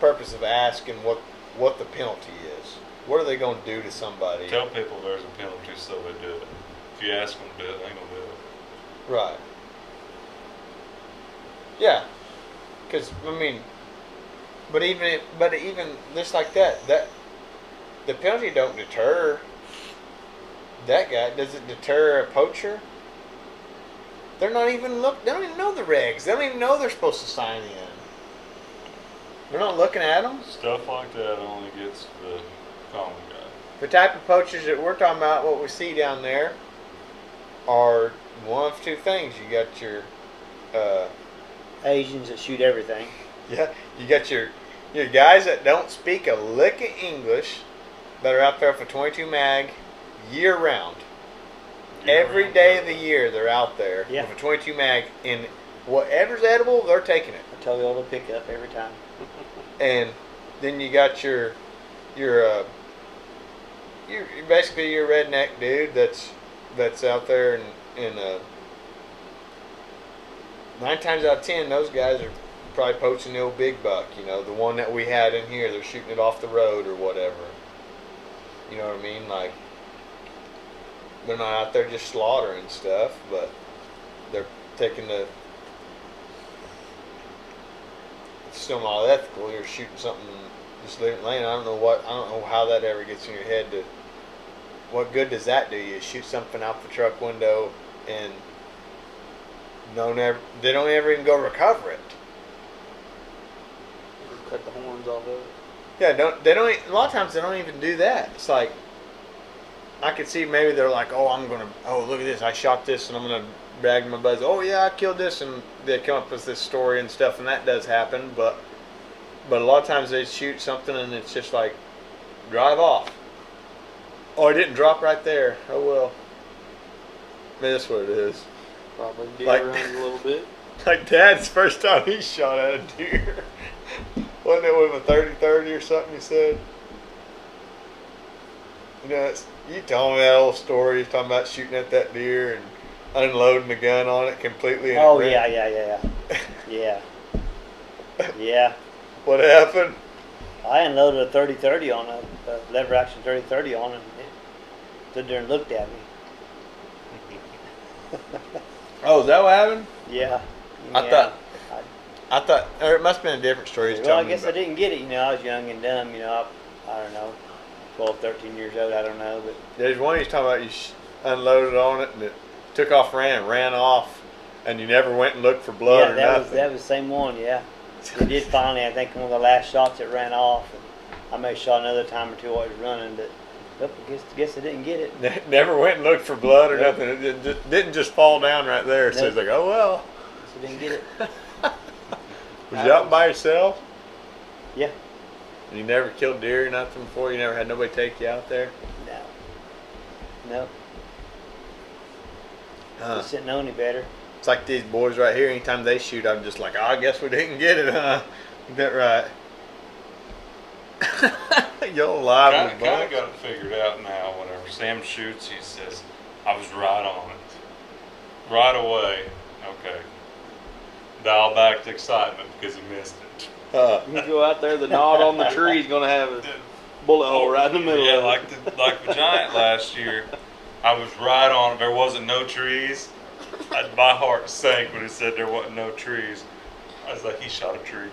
[SPEAKER 1] purpose of asking what the penalty is. What are they going to do to somebody?
[SPEAKER 3] Tell people there's a penalty so they do it. If you ask them to do it, they ain't going to do it.
[SPEAKER 1] Right. Yeah. Because, I mean, but even just like that the penalty don't deter that guy. Does it deter a poacher? They don't even know the regs. They don't even know they're supposed to sign in. They're not looking at them.
[SPEAKER 3] Stuff like that only gets the common guy.
[SPEAKER 1] The type of poachers that we're talking about, what we see down there, are one of two things. You got your
[SPEAKER 2] Asians that shoot everything.
[SPEAKER 1] yeah, you got your guys that don't speak a lick of English that are out there for 22 mag year round. Every day of the year they're out there with a 22 mag, and whatever's edible, they're taking it.
[SPEAKER 2] I tell you all to pick up every time.
[SPEAKER 1] And then you got your basically your redneck dude that's out there, and 9 times out of 10 those guys are probably poaching the old big buck. You know, the one that we had in here. They're shooting it off the road or whatever. You know what I mean? Like, they're not out there just slaughtering stuff, but they're taking it's still not ethical. You're shooting something, just leaving it laying. I don't know how that ever gets in your head. What good does that do you? Shoot something out the truck window and they don't ever even go recover it.
[SPEAKER 5] Cut the horns off of it.
[SPEAKER 1] Yeah, a lot of times they don't even do that. It's like, I could see maybe they're like, oh, look at this, I shot this, and I'm gonna brag to my buddies, oh yeah, I killed this, and they come up with this story and stuff, and that does happen, but a lot of times they shoot something and it's just like, drive off. Oh, I didn't drop right there. Oh well. Maybe that's what it is.
[SPEAKER 5] Probably deer
[SPEAKER 1] Like-
[SPEAKER 5] around a little bit.
[SPEAKER 1] Like Dad's first time he shot at a deer. Wasn't it with a 30-30 or something, you said? You know, you told me that old story. You're talking about shooting at that deer and unloading the gun on it completely. And
[SPEAKER 2] Oh
[SPEAKER 1] it
[SPEAKER 2] yeah,
[SPEAKER 1] ran.
[SPEAKER 2] yeah. Yeah.
[SPEAKER 1] What happened?
[SPEAKER 2] I unloaded a 30-30 on a lever action 30-30 on it. It stood there and looked at me.
[SPEAKER 1] Oh, is that what happened?
[SPEAKER 2] Yeah.
[SPEAKER 1] I thought, or it must have been a different story.
[SPEAKER 2] Well, I guess I didn't get it. You know, I was young and dumb. You know, I don't know, 12, 13 years old. I don't know, but
[SPEAKER 1] There's one he's talking about. You unloaded on it and it took off, ran off, and you never went and looked for blood
[SPEAKER 2] yeah,
[SPEAKER 1] or
[SPEAKER 2] that
[SPEAKER 1] nothing.
[SPEAKER 2] was the same one. Yeah, it did finally. I think one of the last shots it ran off. And I may have shot another time or two while I was running, but nope, I guess I didn't get it.
[SPEAKER 1] Never went and looked for blood or
[SPEAKER 2] Nope.
[SPEAKER 1] nothing. It didn't just fall down right there. So
[SPEAKER 2] Nope.
[SPEAKER 1] he's like, oh well.
[SPEAKER 2] Guess I didn't get it.
[SPEAKER 1] Was you out by yourself?
[SPEAKER 2] Yeah.
[SPEAKER 1] And you never killed deer or nothing before? You never had nobody take you out there?
[SPEAKER 2] No.
[SPEAKER 1] Huh.
[SPEAKER 2] Just didn't know any better.
[SPEAKER 1] It's like these boys right here. Anytime they shoot, I'm just like, oh, I guess we didn't get it, huh? Is that right? You're alive
[SPEAKER 3] Kind
[SPEAKER 1] with
[SPEAKER 3] of
[SPEAKER 1] bucks.
[SPEAKER 3] got it figured out now. Whenever Sam shoots, he says, I was right on it. Right away. Okay. Dial back the excitement because he missed it.
[SPEAKER 5] You go out there, the knot on the tree is going to have a bullet hole right in the middle
[SPEAKER 3] Yeah,
[SPEAKER 5] of it.
[SPEAKER 3] like the giant last year. I was right on it. There wasn't no trees. My heart sank when he said there wasn't no trees. I was like, he shot a tree.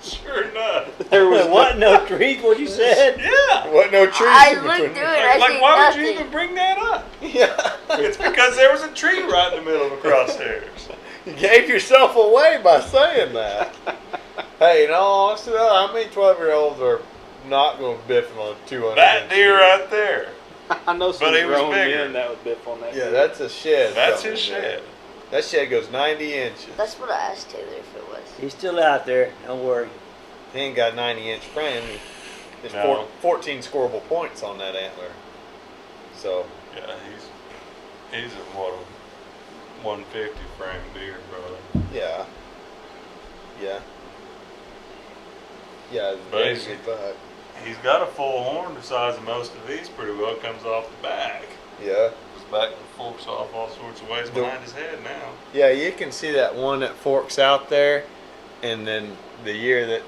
[SPEAKER 3] Sure enough.
[SPEAKER 2] There was what? No trees? What you said?
[SPEAKER 3] Yeah.
[SPEAKER 1] What, no trees
[SPEAKER 4] I
[SPEAKER 1] in
[SPEAKER 4] looked
[SPEAKER 1] between?
[SPEAKER 4] through it. I
[SPEAKER 3] Like,
[SPEAKER 4] see
[SPEAKER 3] why
[SPEAKER 4] nothing.
[SPEAKER 3] would you even bring that up?
[SPEAKER 1] Yeah.
[SPEAKER 3] It's because there was a tree right in the middle of the crosshairs.
[SPEAKER 1] You gave yourself away by saying that. Hey, in all honesty, how many 12-year-olds are not going to biff on a 200?
[SPEAKER 3] That deer right there.
[SPEAKER 5] I know some
[SPEAKER 3] But he was
[SPEAKER 5] grown
[SPEAKER 3] bigger.
[SPEAKER 5] men that would biff on that.
[SPEAKER 1] Yeah,
[SPEAKER 5] deer.
[SPEAKER 1] that's a shed.
[SPEAKER 3] That's
[SPEAKER 1] something
[SPEAKER 3] his
[SPEAKER 1] there.
[SPEAKER 3] shed.
[SPEAKER 1] That shed goes 90 inches.
[SPEAKER 4] That's what I asked Taylor if it was.
[SPEAKER 2] He's still out there. Don't worry.
[SPEAKER 1] He ain't got 90-inch frame. There's
[SPEAKER 3] No.
[SPEAKER 1] 14 scoreable points on that antler. So,
[SPEAKER 3] Yeah, he's a 150 frame deer, brother.
[SPEAKER 1] yeah. Yeah. Yeah, it's a
[SPEAKER 3] But
[SPEAKER 1] very
[SPEAKER 3] he's-
[SPEAKER 1] good buck.
[SPEAKER 3] He's got a full horn the size of most of these pretty well. Comes off the back.
[SPEAKER 1] Yeah.
[SPEAKER 3] His back forks off all sorts of ways behind his head now.
[SPEAKER 1] Yeah, you can see that one that forks out there, and then the year that,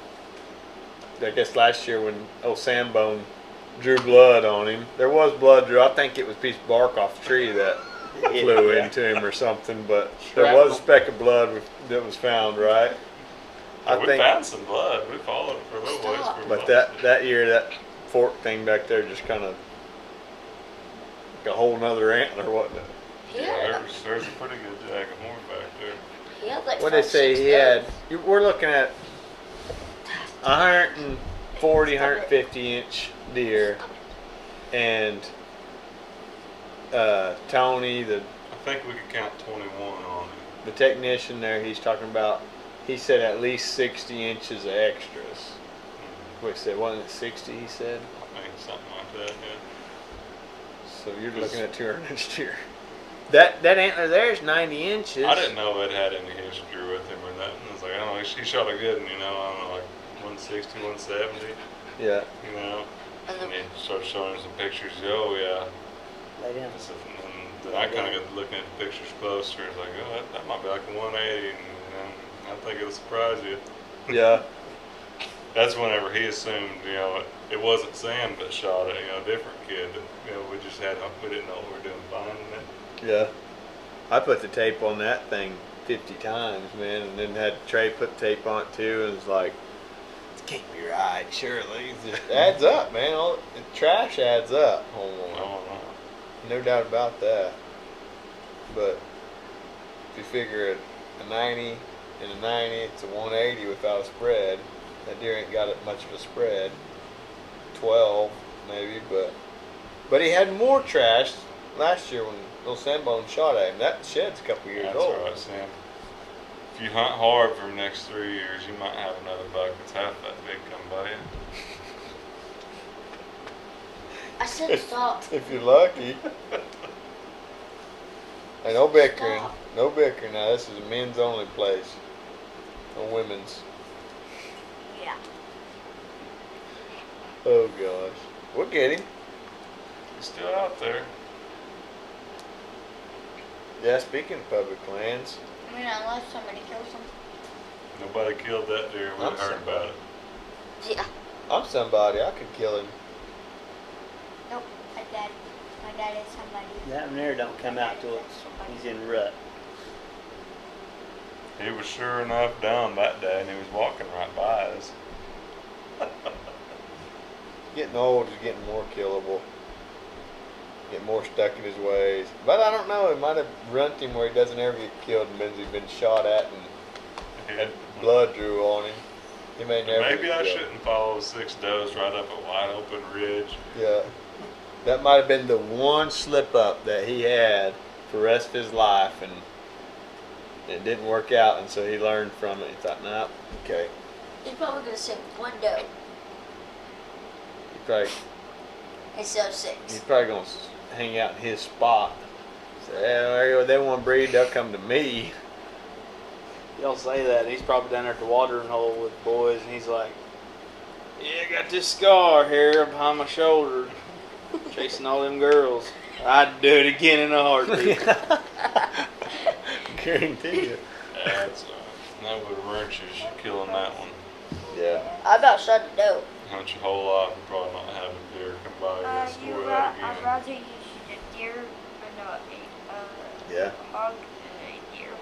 [SPEAKER 1] I guess last year when old Sambone drew blood on him, there was blood drew. I think it was a piece of bark off the tree that flew
[SPEAKER 2] Yeah.
[SPEAKER 1] into him or something, but there was a speck of blood that was found, right? I
[SPEAKER 3] we
[SPEAKER 1] think,
[SPEAKER 3] found some blood. We followed it for a little ways.
[SPEAKER 4] Stop.
[SPEAKER 1] but that year, that fork thing back there just kind of like a whole nother antler, wasn't it?
[SPEAKER 4] He
[SPEAKER 3] Yeah,
[SPEAKER 4] had,
[SPEAKER 3] there's a pretty good jag of horn back there.
[SPEAKER 4] he had like
[SPEAKER 1] What did they
[SPEAKER 4] 5,
[SPEAKER 1] say
[SPEAKER 4] 6
[SPEAKER 1] he had?
[SPEAKER 4] does.
[SPEAKER 1] We're looking at 140, 150 inch deer, and Tony, the
[SPEAKER 3] I think we could count 21 on it.
[SPEAKER 1] the technician there, he's talking about. He said at least 60 inches of extras. What he said, wasn't it 60? He said.
[SPEAKER 3] I think something like that. Yeah.
[SPEAKER 1] So you're looking at 200 inch deer. That antler there is 90 inches.
[SPEAKER 3] I didn't know it had any history with him or nothing. I was like, I don't know. He shot a good one, you know. I don't know, like 160, 170.
[SPEAKER 1] Yeah.
[SPEAKER 3] You know.
[SPEAKER 4] And
[SPEAKER 3] And
[SPEAKER 4] the,
[SPEAKER 3] he started showing some pictures. Oh yeah.
[SPEAKER 2] Lay down.
[SPEAKER 3] And then I kind of got looking at the pictures closer. It's like, oh, that might be like a 180. And I think it'll surprise you.
[SPEAKER 1] Yeah.
[SPEAKER 3] That's whenever he assumed, you know, it wasn't Sam that shot it. You know, a different kid. That, you know, we didn't know what we were doing finding it.
[SPEAKER 1] Yeah. I put the tape on that thing 50 times, man, and then had Trey put tape on it too, and it's like, it can't be right, surely. It just adds up, man. All the trash adds up.
[SPEAKER 3] I don't know.
[SPEAKER 1] No doubt about that. But if you figure it a 90 and a 90, it's a 180 without a spread. That deer ain't got it much of a spread. 12 maybe, but But he had more trash last year when little Sandbone shot at him. That shed's a couple years
[SPEAKER 3] That's
[SPEAKER 1] old.
[SPEAKER 3] right, Sam. If you hunt hard for the next 3 years, you might have another buck that's half that big come by you.
[SPEAKER 4] I said stop.
[SPEAKER 1] If you're lucky. Hey, no bickering.
[SPEAKER 4] Stop.
[SPEAKER 1] No bickering now. This is a men's only place. No women's.
[SPEAKER 4] Yeah.
[SPEAKER 1] Oh gosh. We'll get him.
[SPEAKER 3] He's still out there.
[SPEAKER 1] Yeah, speaking of public lands.
[SPEAKER 4] I mean, unless somebody kills him.
[SPEAKER 3] Nobody killed that deer. We
[SPEAKER 1] I'm
[SPEAKER 3] heard about it.
[SPEAKER 4] Yeah.
[SPEAKER 1] I'm somebody. I could kill him.
[SPEAKER 4] Nope. My dad is somebody.
[SPEAKER 2] That one there don't come out till he's in rut.
[SPEAKER 3] He was sure enough down that day, and he was walking right by us.
[SPEAKER 1] Getting old is getting more killable. Get more stuck in his ways. But I don't know. It might have runt him where he doesn't ever get killed and he's been shot at and had blood drew on him. He may never
[SPEAKER 3] Maybe
[SPEAKER 1] get
[SPEAKER 3] I
[SPEAKER 1] killed.
[SPEAKER 3] shouldn't follow 6 does right up a wide open ridge.
[SPEAKER 1] Yeah. That might have been the one slip up that he had for the rest of his life, and it didn't work out, and so he learned from it. He thought, nah, okay.
[SPEAKER 4] He's probably gonna say one doe instead of
[SPEAKER 1] He's
[SPEAKER 4] 6.
[SPEAKER 1] probably going to hang out in his spot. Say, hey, they want to breed, they'll come to me.
[SPEAKER 5] Y'all say that. He's probably down there at the watering hole with the boys, and he's like, yeah, I got this scar here behind my shoulder, chasing all them girls. I'd do it again in a heartbeat.
[SPEAKER 1] Guarantee you.
[SPEAKER 3] That would have wrenched you killing that one.
[SPEAKER 1] Yeah.
[SPEAKER 4] I about shot a doe.
[SPEAKER 3] Hunt your whole life and probably not have a deer come by you and score that
[SPEAKER 4] I'd
[SPEAKER 3] again.
[SPEAKER 4] rather you shoot a deer and
[SPEAKER 1] Yeah.
[SPEAKER 4] a hog than a deer.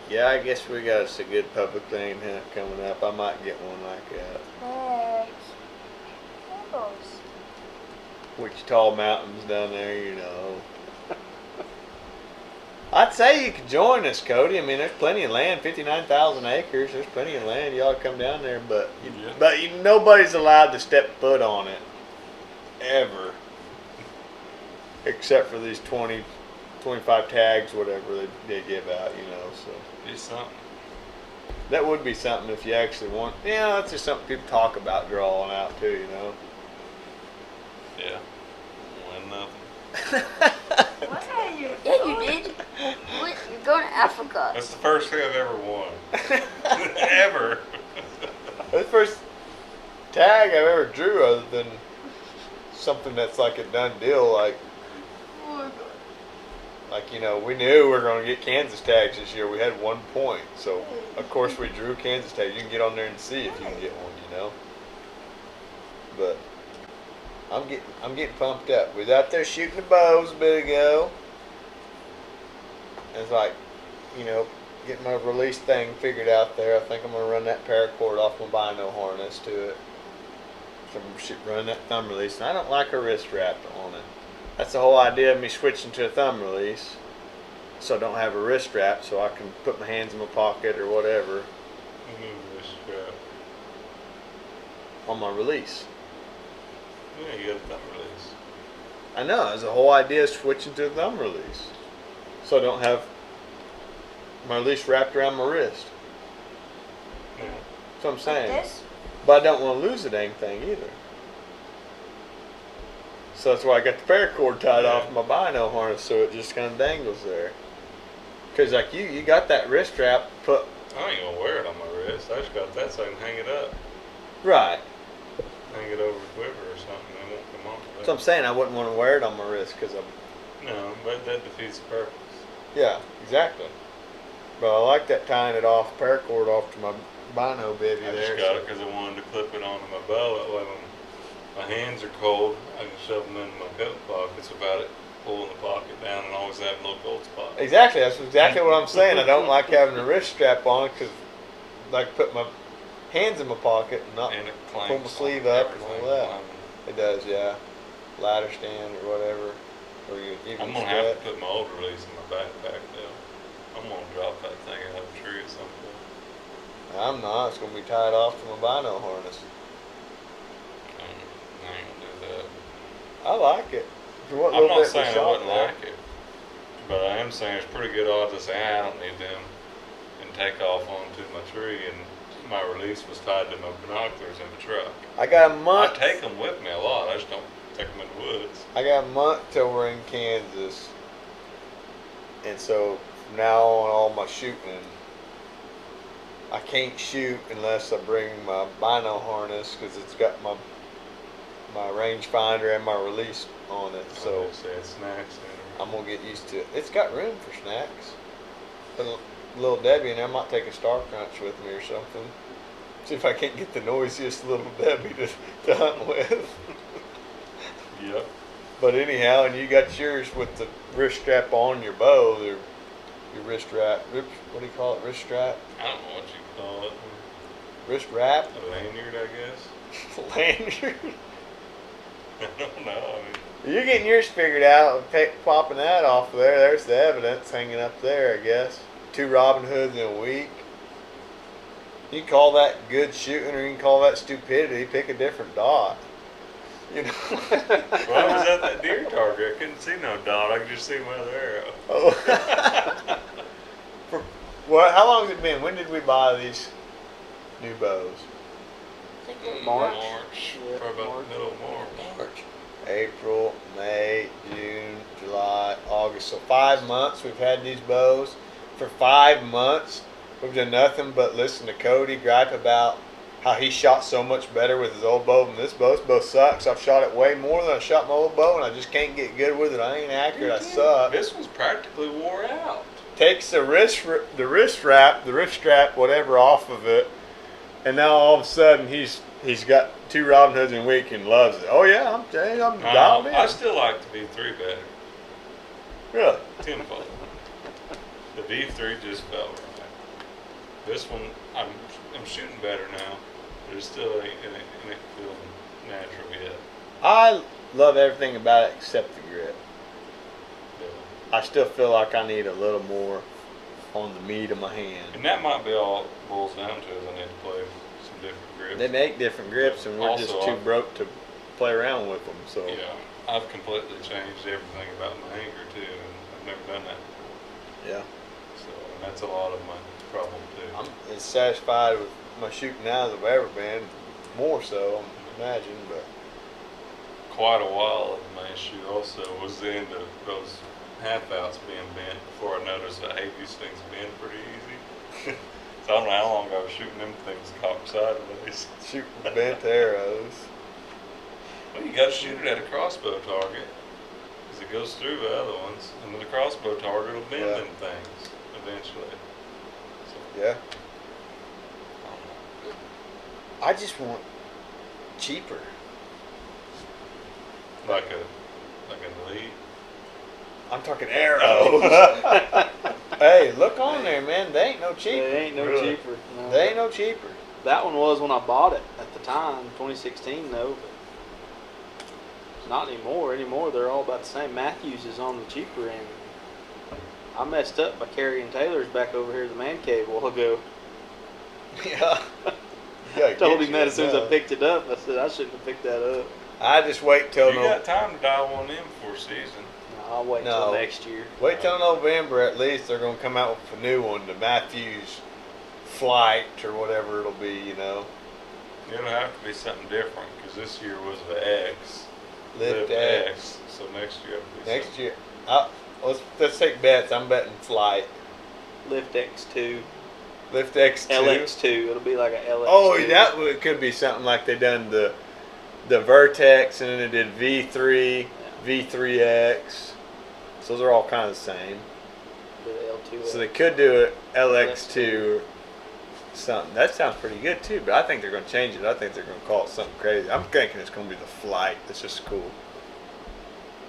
[SPEAKER 1] Yeah, I guess we got us a good public land hunt coming up. I might get one like that.
[SPEAKER 4] Candles.
[SPEAKER 1] Wichita Mountains down there, you know. I'd say you could join us, Cody. I mean, there's plenty of land, 59,000 acres. There's plenty of land. You ought to come down there, but nobody's allowed to step foot on it ever, except for these 20, 25 tags, whatever they give out, you know. So
[SPEAKER 3] Be something.
[SPEAKER 1] that would be something if you actually want. Yeah, that's just something people talk about drawing out too, you know.
[SPEAKER 3] Yeah. Win nothing.
[SPEAKER 4] What are you? Yeah, you did. You're going to Africa.
[SPEAKER 3] That's the first thing I've ever won. Ever.
[SPEAKER 1] That's the first tag I've ever drew, other than something that's like a done deal. Like you know, we knew we were going to get Kansas tags this year. We had 1 point, so of course we drew Kansas tags. You can get on there and see if you can get one, you know. But I'm getting pumped up. We was out there shooting the bows a bit ago. It's like, you know, getting my release thing figured out there. I think I'm going to run that paracord off my bino harness to it. So I'm running that thumb release. And I don't like a wrist wrap on it. That's the whole idea of me switching to a thumb release. So I don't have a wrist wrap, so I can put my hands in my pocket or whatever on my release.
[SPEAKER 3] Yeah, you got a thumb release.
[SPEAKER 1] I know. That's the whole idea of switching to a thumb release. So I don't have my release wrapped around my wrist.
[SPEAKER 3] Yeah.
[SPEAKER 1] That's what I'm saying.
[SPEAKER 4] This?
[SPEAKER 1] But I don't want to lose the dang thing either. So that's why I got the paracord tied off my bino harness so it just kind of dangles there. Because like you got that wrist wrap put...
[SPEAKER 3] I ain't going to wear it on my wrist. I just got that so I can hang it up.
[SPEAKER 1] Right.
[SPEAKER 3] Hang it over a quiver or something. It won't come off.
[SPEAKER 1] That's what I'm saying. I wouldn't want to wear it on my wrist because I'm...
[SPEAKER 3] No, but that defeats the purpose.
[SPEAKER 1] Yeah, exactly. But I like that tying it off, paracord off to my bino bivvy
[SPEAKER 3] I
[SPEAKER 1] there.
[SPEAKER 3] just got it because I wanted to clip it onto my bow. That way when my hands are cold, I can shove them into my coat pockets without it pulling the pocket down and always having a little cold spot.
[SPEAKER 1] Exactly. That's exactly what I'm saying. I don't like having a wrist strap on because I like to put my hands in my pocket and not
[SPEAKER 3] And it
[SPEAKER 1] pull
[SPEAKER 3] clanks
[SPEAKER 1] my sleeve up and
[SPEAKER 3] everything
[SPEAKER 1] all that.
[SPEAKER 3] climbing.
[SPEAKER 1] It does, yeah. Ladder stand or whatever. Or you even
[SPEAKER 3] I'm going to have to put my old release in my backpack though. I'm going to drop that thing out of a tree at some point.
[SPEAKER 1] I'm not. It's going to be tied off to my bino harness.
[SPEAKER 3] I ain't going to do that.
[SPEAKER 1] I like it. For what
[SPEAKER 3] I'm
[SPEAKER 1] little
[SPEAKER 3] not
[SPEAKER 1] bit we
[SPEAKER 3] saying I
[SPEAKER 1] shot
[SPEAKER 3] wouldn't
[SPEAKER 1] there.
[SPEAKER 3] like it, but I am saying it's pretty good odds to say I don't need them and take off onto my tree, and my release was tied to my binoculars in the truck.
[SPEAKER 1] I got a
[SPEAKER 3] I
[SPEAKER 1] month.
[SPEAKER 3] take them with me a lot. I just don't take them in the woods.
[SPEAKER 1] I got a month till we're in Kansas, and so from now on, all my shooting, I can't shoot unless I bring my bino harness because it's got my rangefinder and my release on it. So
[SPEAKER 3] Said snacks in
[SPEAKER 1] I'm gonna get used to it. It's got room for snacks. Put a little Debbie in there. I might take a Star Crunch with me or something. See if I can't get the noisiest little Debbie to hunt with.
[SPEAKER 3] Yep.
[SPEAKER 1] But anyhow, and you got yours with the wrist strap on your bow. Your wrist wrap. What do you call it? Wrist strap?
[SPEAKER 3] I don't know what you call it.
[SPEAKER 1] Wrist wrap?
[SPEAKER 3] A lanyard, I guess.
[SPEAKER 1] Lanyard?
[SPEAKER 3] I don't know. I mean,
[SPEAKER 1] You're getting yours figured out. Popping that off of there. There's the evidence hanging up there, I guess. 2 Robin Hoods in a week. You can call that good shooting or you can call that stupidity. Pick a different dot. You know?
[SPEAKER 3] well, I was at that deer target. I couldn't see no dot. I could just see my other arrow.
[SPEAKER 1] Oh. How long has it been? When did we buy these new bows?
[SPEAKER 5] March. Yeah,
[SPEAKER 3] Probably about
[SPEAKER 5] March.
[SPEAKER 3] the middle of March.
[SPEAKER 1] April, May, June, July, August. So 5 months we've had these bows. For 5 months, we've done nothing but listen to Cody gripe about how he shot so much better with his old bow than this bow. This bow sucks. I've shot it way more than I shot my old bow, and I just can't get good with it. I ain't accurate. I suck.
[SPEAKER 3] This was practically wore out.
[SPEAKER 1] Takes the wrist strap, whatever, off of it, and now all of a sudden he's got 2 Robin Hoods in a week and loves it. Oh yeah, I'm telling you, I'm dialed in.
[SPEAKER 3] I still like the V3 better.
[SPEAKER 1] Really?
[SPEAKER 3] Tenfold. The V3 just felt right. This one, I'm shooting better now, but it still ain't feeling natural yet.
[SPEAKER 1] I love everything about it except the grip.
[SPEAKER 3] Yeah.
[SPEAKER 1] I still feel like I need a little more on the meat of my hand.
[SPEAKER 3] And that might be all it boils down to is I need to play some different grips.
[SPEAKER 1] They make different grips, and we're
[SPEAKER 3] Also,
[SPEAKER 1] just too broke to play around with them. So
[SPEAKER 3] Yeah, I've completely changed everything about my anger too, and I've never done that before.
[SPEAKER 1] yeah,
[SPEAKER 3] So, and that's a lot of my problem too.
[SPEAKER 1] I'm as satisfied with my shooting now as I've ever been. More so, I imagine, but
[SPEAKER 3] Quite a while of my issue also was the end of those half-outs being bent before I noticed that, hey, these things bend pretty easy. So I don't know how long I was shooting them things cocked sideways.
[SPEAKER 1] shooting bent arrows.
[SPEAKER 3] Well, you got to shoot it at a crossbow target, because it goes through the other ones, and then the crossbow target will bend
[SPEAKER 1] Yeah.
[SPEAKER 3] them things eventually. So,
[SPEAKER 1] Yeah,
[SPEAKER 3] I don't know.
[SPEAKER 1] I just want cheaper.
[SPEAKER 3] Like a lead.
[SPEAKER 1] I'm talking arrows. Hey, look on there, man. They ain't no cheaper.
[SPEAKER 5] They ain't no
[SPEAKER 3] Really?
[SPEAKER 5] cheaper. No.
[SPEAKER 1] They ain't no cheaper.
[SPEAKER 5] That one was when I bought it at the time, 2016 though. But not anymore. Anymore, they're all about the same. Matthews is on the cheaper end. I messed up by carrying Taylor's back over here to the man cave a while ago.
[SPEAKER 1] Yeah.
[SPEAKER 5] I told him that as soon as I picked it up. I said I shouldn't have picked that up.
[SPEAKER 1] I just wait till
[SPEAKER 3] You got time to dial one in before season.
[SPEAKER 5] No, I'll wait
[SPEAKER 1] No.
[SPEAKER 5] until next year.
[SPEAKER 1] wait till November at least. They're gonna come out with a new one, the Matthews Flight or whatever it'll be. You know,
[SPEAKER 3] It'll have to be something different, because this year was the X.
[SPEAKER 1] Lift X.
[SPEAKER 3] So next year it'll be
[SPEAKER 1] Next
[SPEAKER 3] something.
[SPEAKER 1] year. Let's take bets. I'm betting Flight.
[SPEAKER 5] Lift X2,
[SPEAKER 1] Lift X2.
[SPEAKER 5] LX2. It'll be like a LX2.
[SPEAKER 1] Oh, could be something like they done the Vertex, and then they did V3, V3X. So those are all kind of the same.
[SPEAKER 5] The L2.
[SPEAKER 1] So they could do it LX2 something. That sounds pretty good too, but I think they're going to change it. I think they're going to call it something crazy. I'm thinking it's going to be the Flight. That's just cool.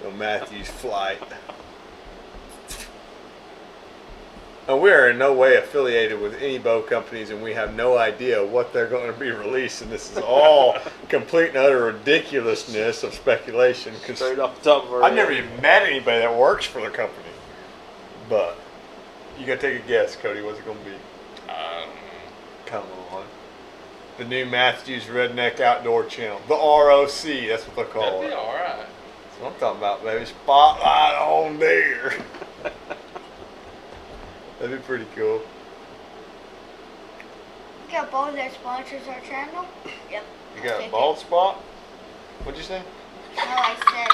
[SPEAKER 1] The Matthews Flight. And we are in no way affiliated with any bow companies, and we have no idea what they're going to be releasing. This is all complete and utter ridiculousness of speculation. 'Cause
[SPEAKER 5] Straight off the top of our
[SPEAKER 1] I've
[SPEAKER 5] head.
[SPEAKER 1] never even met anybody that works for the company. But you got to take a guess, Cody. What's it going to be? Come on. The new Matthews Redneck Outdoor Channel. The ROC. That's what they call
[SPEAKER 3] That'd be
[SPEAKER 1] it.
[SPEAKER 3] alright.
[SPEAKER 1] That's what I'm talking about, baby. Spotlight on deer. That'd be pretty cool.
[SPEAKER 4] We got both that sponsors our channel. Yep.
[SPEAKER 1] You got a bald spot? What'd you say?
[SPEAKER 4] No, I said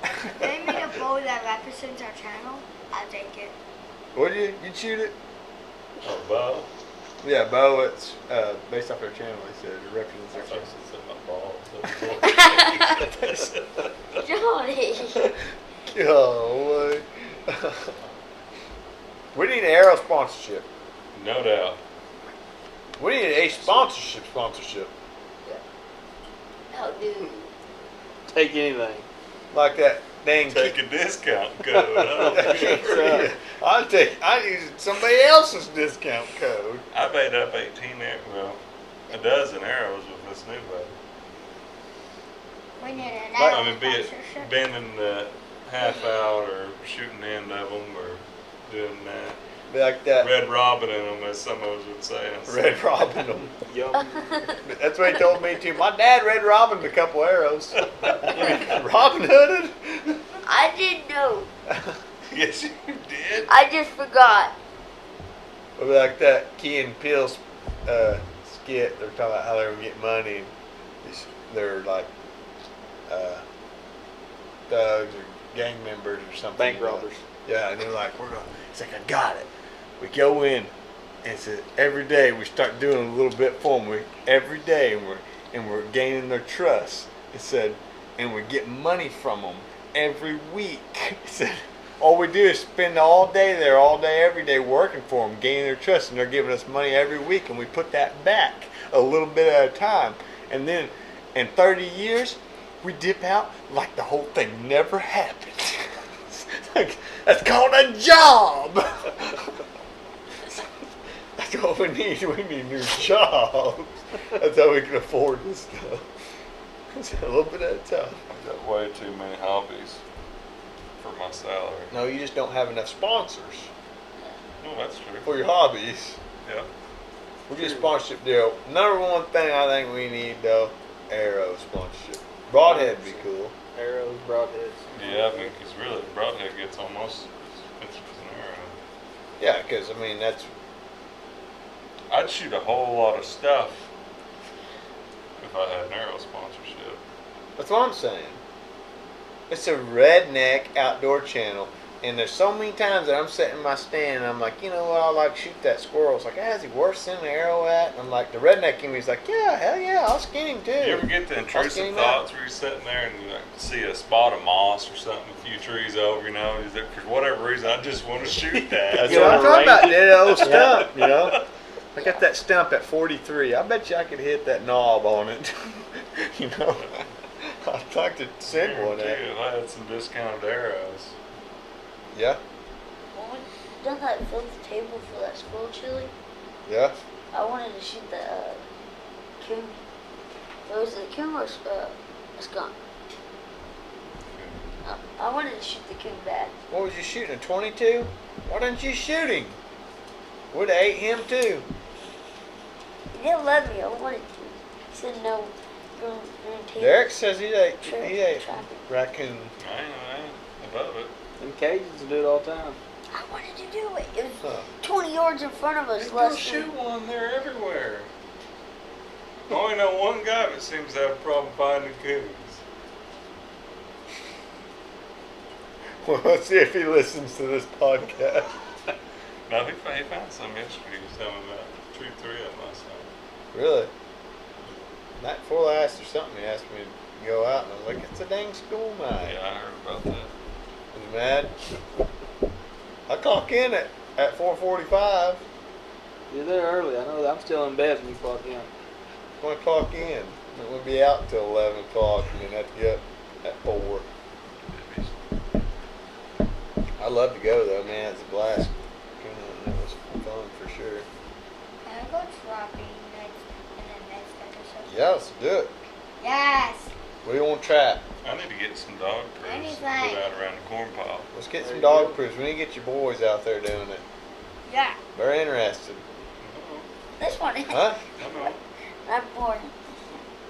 [SPEAKER 4] if they make a bow that represents our channel, I'll take it.
[SPEAKER 1] Would you? You'd shoot it?
[SPEAKER 3] Oh, bow.
[SPEAKER 1] Yeah, bow. It's based off their channel. They said it represents their channel.
[SPEAKER 4] Johnny.
[SPEAKER 1] Golly. We need an arrow sponsorship.
[SPEAKER 3] No doubt.
[SPEAKER 1] We need a sponsorship.
[SPEAKER 4] No, dude.
[SPEAKER 5] Take anything.
[SPEAKER 1] Like that dang
[SPEAKER 3] Take a discount code. Huh?
[SPEAKER 1] I use somebody else's discount code.
[SPEAKER 3] I made up a dozen arrows with this new bow.
[SPEAKER 4] We need an
[SPEAKER 1] Like,
[SPEAKER 4] arrow
[SPEAKER 3] I mean, be it
[SPEAKER 4] sponsorship.
[SPEAKER 3] bending the half out or shooting the end of them or doing that.
[SPEAKER 1] Be like that.
[SPEAKER 3] Red robin in them, as some of us would say.
[SPEAKER 1] Red robin them.
[SPEAKER 5] Yum.
[SPEAKER 1] That's what he told me too. My dad red robined a couple arrows. Robin hooded?
[SPEAKER 4] I didn't know.
[SPEAKER 3] Yes, you did.
[SPEAKER 4] I just forgot.
[SPEAKER 1] It'll be like that Key and Peele skit. They're talking about how they're going to get money. And they're like thugs or gang members or something.
[SPEAKER 5] Bank robbers.
[SPEAKER 1] Yeah, and they're like, it's like, I got it. We go in, and it's every day we start doing a little bit for them. Every day, and we're gaining their trust. It said, and we get money from them every week. It said, all we do is spend all day there, all day, every day working for them, gaining their trust, and they're giving us money every week, and we put that back a little bit at a time. And then in 30 years, we dip out like the whole thing never happened. Like, that's called a job. That's what we need. We need new jobs. That's how we can afford this stuff. It's a little bit at a time.
[SPEAKER 3] I've got way too many hobbies for my salary.
[SPEAKER 1] No, you just don't have enough sponsors
[SPEAKER 3] No, that's true.
[SPEAKER 1] for your hobbies.
[SPEAKER 3] Yeah.
[SPEAKER 1] We'll get a sponsorship deal. Number one thing I think we need, though, arrow sponsorship. Broadhead would be cool.
[SPEAKER 5] Arrows, broadheads.
[SPEAKER 3] Yeah, I mean, because really, the broadhead gets almost as expensive as an arrow.
[SPEAKER 1] Yeah, because, I mean, that's...
[SPEAKER 3] I'd shoot a whole lot of stuff if I had an arrow sponsorship.
[SPEAKER 1] That's what I'm saying. It's a Redneck Outdoor Channel, and there's so many times that I'm sitting in my stand and I'm like, you know what, I like shoot that squirrel. It's like, is he worth sending an arrow at? And I'm like, the redneck in me's like, yeah, hell yeah, I'll skin him too.
[SPEAKER 3] You ever get the intrusive thoughts where you're sitting there and you like see a spot of moss or something, a few trees over, you know, is that for whatever reason I just want to shoot that.
[SPEAKER 1] That's what I'm talking about, that old stump, you know. I got that stump at 43. I bet you I could hit that knob on it. You know, I'd like to send one at
[SPEAKER 3] If I had some discounted arrows.
[SPEAKER 1] Yeah,
[SPEAKER 4] When we done that filled the table for that squirrel chili,
[SPEAKER 1] yeah.
[SPEAKER 4] I wanted to shoot the coon. It was a coon or a skunk. I wanted to shoot the coon bad.
[SPEAKER 1] What was you shooting, a 22? Why didn't you shoot him? Would have ate him too.
[SPEAKER 4] He didn't let me. I wanted to. He said no. You're
[SPEAKER 1] Derek says he ate
[SPEAKER 4] traffic.
[SPEAKER 1] raccoon.
[SPEAKER 3] I ain't above it.
[SPEAKER 5] Them Cajuns do it all the time.
[SPEAKER 4] I wanted to do it. It was
[SPEAKER 1] Huh.
[SPEAKER 4] 20 yards in front of us.
[SPEAKER 3] Go
[SPEAKER 4] Less
[SPEAKER 3] shoot
[SPEAKER 4] than,
[SPEAKER 3] one, they're everywhere. I only know one guy that seems to have a problem finding coons.
[SPEAKER 1] Well, let's see if he listens to this podcast.
[SPEAKER 3] No, he found some yesterday. He was telling me about 2-3 of them last night.
[SPEAKER 1] Really? Night before last or something, he asked me to go out, and I was like, it's a dang school night.
[SPEAKER 3] Yeah, I heard about that.
[SPEAKER 1] Was he mad? I clock in at 4:45.
[SPEAKER 5] You're there early. I know that. I'm still in bed when you clock in.
[SPEAKER 1] When I clock in, and we'll be out until 11 o'clock, and then have to get up at 4. I love to go though, man. It's a blast. It was fun for sure.
[SPEAKER 4] Can I go trapping next in the next episode?
[SPEAKER 1] Yeah, let's do it.
[SPEAKER 4] Yes.
[SPEAKER 1] What do you want to trap?
[SPEAKER 3] I need to get some dog crews to
[SPEAKER 4] Anything.
[SPEAKER 3] put out around the corn pile.
[SPEAKER 1] Let's get
[SPEAKER 5] There
[SPEAKER 1] some
[SPEAKER 5] you
[SPEAKER 1] dog
[SPEAKER 5] go.
[SPEAKER 1] crews. We need to get your boys out there doing it.
[SPEAKER 4] Yeah.
[SPEAKER 1] They're interested.
[SPEAKER 4] This one.
[SPEAKER 1] Huh?
[SPEAKER 3] I know.
[SPEAKER 4] I'm bored.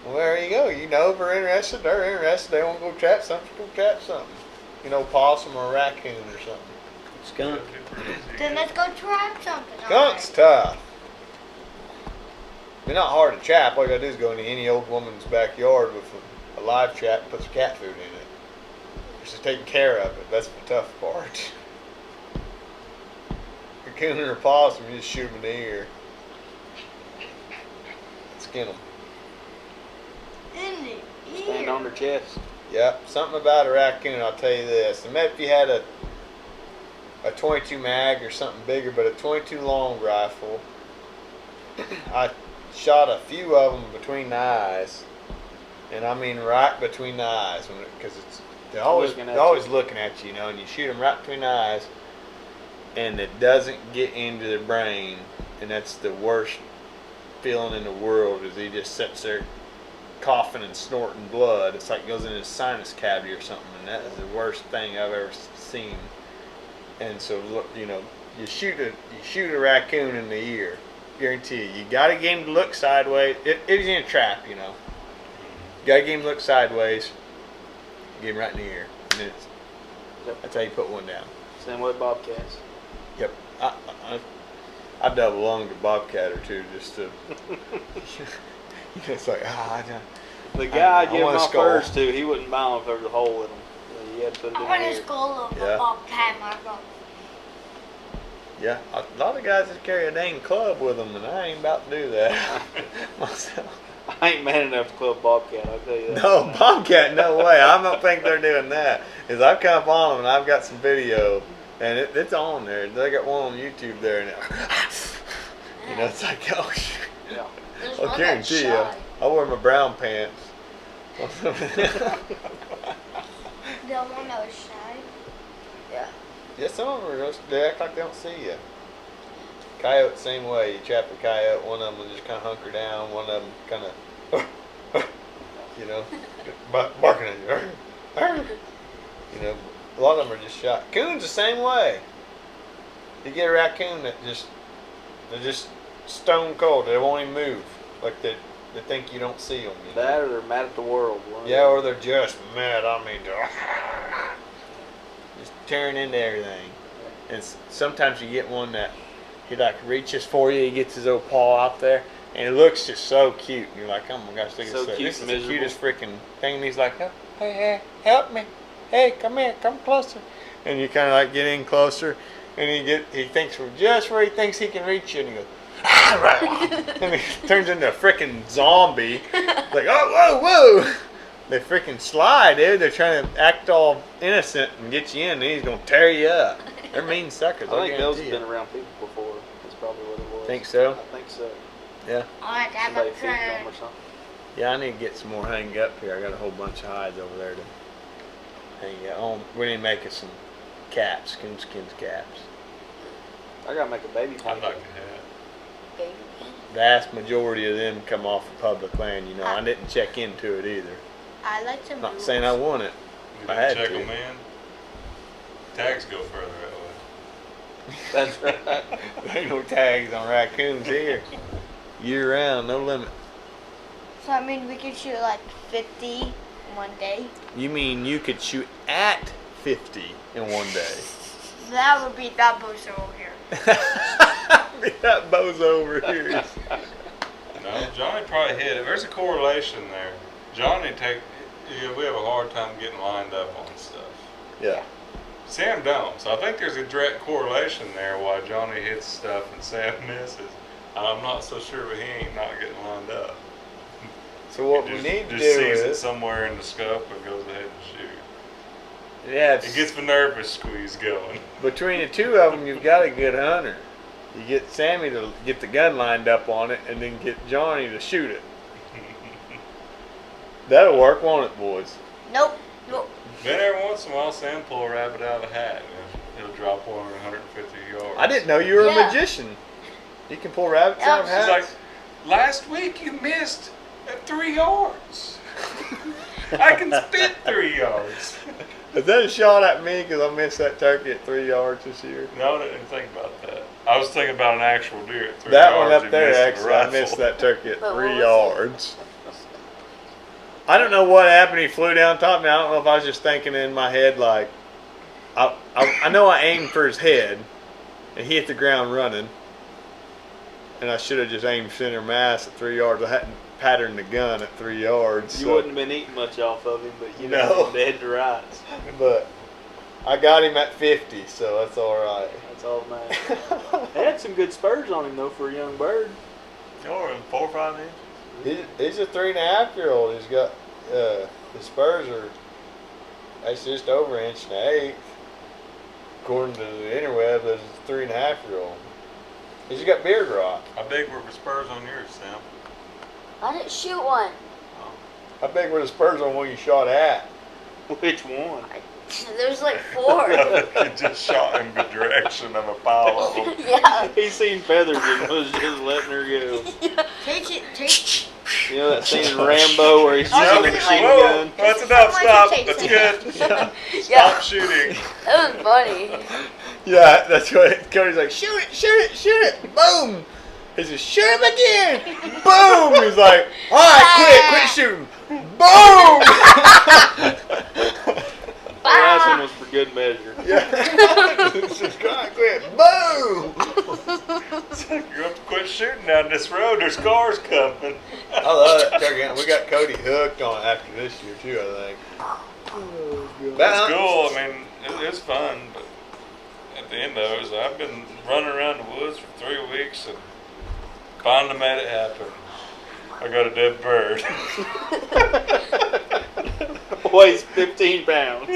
[SPEAKER 1] Well, there you go. You know, if they're interested, they want to go trap something, go trap something. You know, possum or raccoon or something.
[SPEAKER 2] Skunk.
[SPEAKER 4] Then let's go trap something.
[SPEAKER 1] Skunk's tough. They're not hard to trap. All you gotta do is go into any old woman's backyard with a live trap and put some cat food in it. Just taking care of it. That's the tough part. Raccoon or possum, you just shoot them in the ear. Skin them.
[SPEAKER 4] In the ear.
[SPEAKER 5] Stand on their chest.
[SPEAKER 1] Yep. Something about a raccoon, I'll tell you this. And maybe if you had a 22 mag or something bigger, but a 22 long rifle, I shot a few of them between the eyes. And I mean right between the eyes, because they're always looking at you, you know, and you shoot them right between the eyes, and it doesn't get into their brain, and that's the worst feeling in the world. Is he just sits there coughing and snorting blood. It's like it goes in his sinus cavity or something, and that is the worst thing I've ever seen. And so, look, you know, you shoot a raccoon in the ear, guarantee you got to get him to look sideways. If he's in a trap, you know. Gotta get him to look sideways, get him right in the ear. And that's how you put one down.
[SPEAKER 5] Same with bobcats.
[SPEAKER 1] Yep. I double lunged a bobcat or two just to. It's like,
[SPEAKER 5] The guy I gave
[SPEAKER 1] want a
[SPEAKER 5] my
[SPEAKER 1] skull.
[SPEAKER 5] furs to, he wouldn't buy them if there was a hole in them. So you had to put it
[SPEAKER 4] I
[SPEAKER 5] in
[SPEAKER 4] want
[SPEAKER 5] the
[SPEAKER 4] a
[SPEAKER 5] ear.
[SPEAKER 4] skull of
[SPEAKER 1] Yeah.
[SPEAKER 4] a bobcat, Marco.
[SPEAKER 1] Yeah, a lot of guys just carry a dang club with them, and I ain't about to do that myself.
[SPEAKER 5] I ain't man enough to club bobcat, I'll tell you that.
[SPEAKER 1] No, bobcat, no way. I don't think they're doing that. Is I've come up on them and I've got some video, and it's on there. They got one on YouTube there, and you know, it's like, oh shit.
[SPEAKER 5] Yeah.
[SPEAKER 4] There's
[SPEAKER 1] I'll
[SPEAKER 4] one
[SPEAKER 1] guarantee you,
[SPEAKER 4] that's shy.
[SPEAKER 1] I wear my brown pants.
[SPEAKER 4] The one that was shy. Yeah.
[SPEAKER 1] Yeah, some of them are just, they act like they don't see you. Coyote, same way. You trap a coyote, one of them will just kind of hunker down, one of them kind of, you know, barking at you. You know, a lot of them are just shy. Coons the same way. You get a raccoon that they're just stone cold. They won't even move. Like they think you don't see them. You know?
[SPEAKER 5] That or they're mad at the world.
[SPEAKER 1] Yeah, or they're just mad. I mean, just tearing into everything. And sometimes you get one that he like reaches for you. He gets his old paw out there, and it looks just so cute. And you're like, oh my gosh, look at
[SPEAKER 5] So
[SPEAKER 1] this.
[SPEAKER 5] cute
[SPEAKER 1] This is
[SPEAKER 5] and
[SPEAKER 1] the
[SPEAKER 5] miserable.
[SPEAKER 1] cutest freaking thing. And he's like, hey, help me. Hey, come here, come closer. And you kind of like get in closer, and he thinks we're just where he thinks he can reach you, and he goes. And he turns into a freaking zombie. Like, oh, whoa, whoa. They freaking slide, dude. They're trying to act all innocent and get you in, and he's going to tear you up. They're mean suckers.
[SPEAKER 5] I think those
[SPEAKER 1] guarantee
[SPEAKER 5] have
[SPEAKER 1] you.
[SPEAKER 5] been around people before. That's probably what it was.
[SPEAKER 1] Think so?
[SPEAKER 5] I think so.
[SPEAKER 1] Yeah.
[SPEAKER 4] Alright, I'm
[SPEAKER 5] Somebody
[SPEAKER 4] a
[SPEAKER 5] feeding them
[SPEAKER 4] friend.
[SPEAKER 5] or something.
[SPEAKER 1] Yeah, I need to get some more hang up here. I got a whole bunch of hides over there to hang up. We need to make us some caps, coonskin caps.
[SPEAKER 5] I gotta make a baby
[SPEAKER 3] I'd
[SPEAKER 5] blanket.
[SPEAKER 3] like to have.
[SPEAKER 1] Vast majority of them come off of public land. You know, I didn't check into it either.
[SPEAKER 4] I like to
[SPEAKER 1] I'm not
[SPEAKER 4] move.
[SPEAKER 1] saying I want it.
[SPEAKER 3] We
[SPEAKER 1] I
[SPEAKER 3] didn't
[SPEAKER 1] had
[SPEAKER 3] check
[SPEAKER 1] to.
[SPEAKER 3] them in. Tags go further that way.
[SPEAKER 5] That's right.
[SPEAKER 1] There ain't no tags on raccoons here. Year round, no limit.
[SPEAKER 4] So I mean we could shoot like 50 in one day.
[SPEAKER 1] You mean you could shoot at 50 in one day?
[SPEAKER 4] That would be that booster over here.
[SPEAKER 1] That bozo over here.
[SPEAKER 3] No, Johnny probably hit it. There's a correlation there. Johnny we have a hard time getting lined up on stuff.
[SPEAKER 1] Yeah.
[SPEAKER 3] Sam don't. So I think there's a direct correlation there why Johnny hits stuff and Sam misses. I'm not so sure, but he ain't not getting lined up.
[SPEAKER 1] So what
[SPEAKER 3] He
[SPEAKER 1] we
[SPEAKER 3] just,
[SPEAKER 1] need to
[SPEAKER 3] just
[SPEAKER 1] do
[SPEAKER 3] sees it
[SPEAKER 1] is,
[SPEAKER 3] somewhere in the scope and goes ahead and shoot.
[SPEAKER 1] yeah,
[SPEAKER 3] It gets the nervous squeeze going.
[SPEAKER 1] between the two of them, you've got a good hunter. You get Sammy to get the gun lined up on it, and then get Johnny to shoot it. That'll work, won't it, boys?
[SPEAKER 4] Nope. Nope.
[SPEAKER 3] Then every once in a while, Sam pull a rabbit out of the hat and he'll drop one 150 yards.
[SPEAKER 1] I didn't know you were
[SPEAKER 4] Yeah.
[SPEAKER 1] a magician. You can pull rabbits out of
[SPEAKER 4] Yeah.
[SPEAKER 3] She's
[SPEAKER 1] hats.
[SPEAKER 3] like, last week you missed at 3 yards. I can spit 3 yards.
[SPEAKER 1] Is that a shot at me because I missed that turkey at 3 yards this year?
[SPEAKER 3] No, I didn't think about that. I was thinking about an actual deer at 3
[SPEAKER 1] That
[SPEAKER 3] yards.
[SPEAKER 1] one up
[SPEAKER 3] and
[SPEAKER 1] there,
[SPEAKER 3] missing a
[SPEAKER 1] actually, I
[SPEAKER 3] rifle.
[SPEAKER 1] missed that turkey at
[SPEAKER 4] But
[SPEAKER 1] 3
[SPEAKER 4] what was it?
[SPEAKER 1] yards. I don't know what happened. He flew down top of me. I don't know if I was just thinking in my head like, I know I aimed for his head, and he hit the ground running, and I should have just aimed center mass at 3 yards. I hadn't patterned the gun at 3 yards.
[SPEAKER 5] You
[SPEAKER 1] so.
[SPEAKER 5] wouldn't have been eating much off of him, but you
[SPEAKER 1] No.
[SPEAKER 5] know, dead to rights.
[SPEAKER 1] But I got him at 50, so that's all right.
[SPEAKER 5] That's all that matters. They had some good spurs on him though for a young bird.
[SPEAKER 3] Or 4 or 5 inches.
[SPEAKER 1] He's a 3.5-year-old. He's got his spurs are actually just over 1.8 inches. According to the interweb, there's a 3.5-year-old. He's got beard rot.
[SPEAKER 3] How big were the spurs on yours, Sam?
[SPEAKER 4] I didn't shoot one.
[SPEAKER 1] How big were the spurs on one you shot at?
[SPEAKER 5] Which one?
[SPEAKER 4] There's like 4.
[SPEAKER 3] You just shot in the direction of a pile of them.
[SPEAKER 4] Yeah.
[SPEAKER 5] He seen feathers and was just letting her go.
[SPEAKER 4] Take it.
[SPEAKER 5] You know that scene in Rambo where he's
[SPEAKER 4] Oh,
[SPEAKER 5] using a
[SPEAKER 4] yeah.
[SPEAKER 5] machine
[SPEAKER 3] Whoa,
[SPEAKER 5] gun?
[SPEAKER 3] that's enough.
[SPEAKER 4] Someone
[SPEAKER 3] Stop.
[SPEAKER 4] should take
[SPEAKER 3] That's
[SPEAKER 4] it.
[SPEAKER 3] good.
[SPEAKER 4] Yeah.
[SPEAKER 3] Stop shooting.
[SPEAKER 4] That was funny.
[SPEAKER 1] Yeah, that's what Cody's like, shoot it, boom. He says, shoot him again, boom. He's like, all right, quit shooting, boom.
[SPEAKER 5] The last one was for good measure.
[SPEAKER 1] Yeah, just quit, boom.
[SPEAKER 3] You're going to quit shooting down this road. There's cars coming.
[SPEAKER 1] I love that turkey hunt. We got Cody hooked on it after this year too, I think.
[SPEAKER 3] It's cool. I mean, it's fun, but at the end of it, I've been running around the woods for 3 weeks and finally made it happen. I got a dead bird.
[SPEAKER 5] Weighs 15 pounds.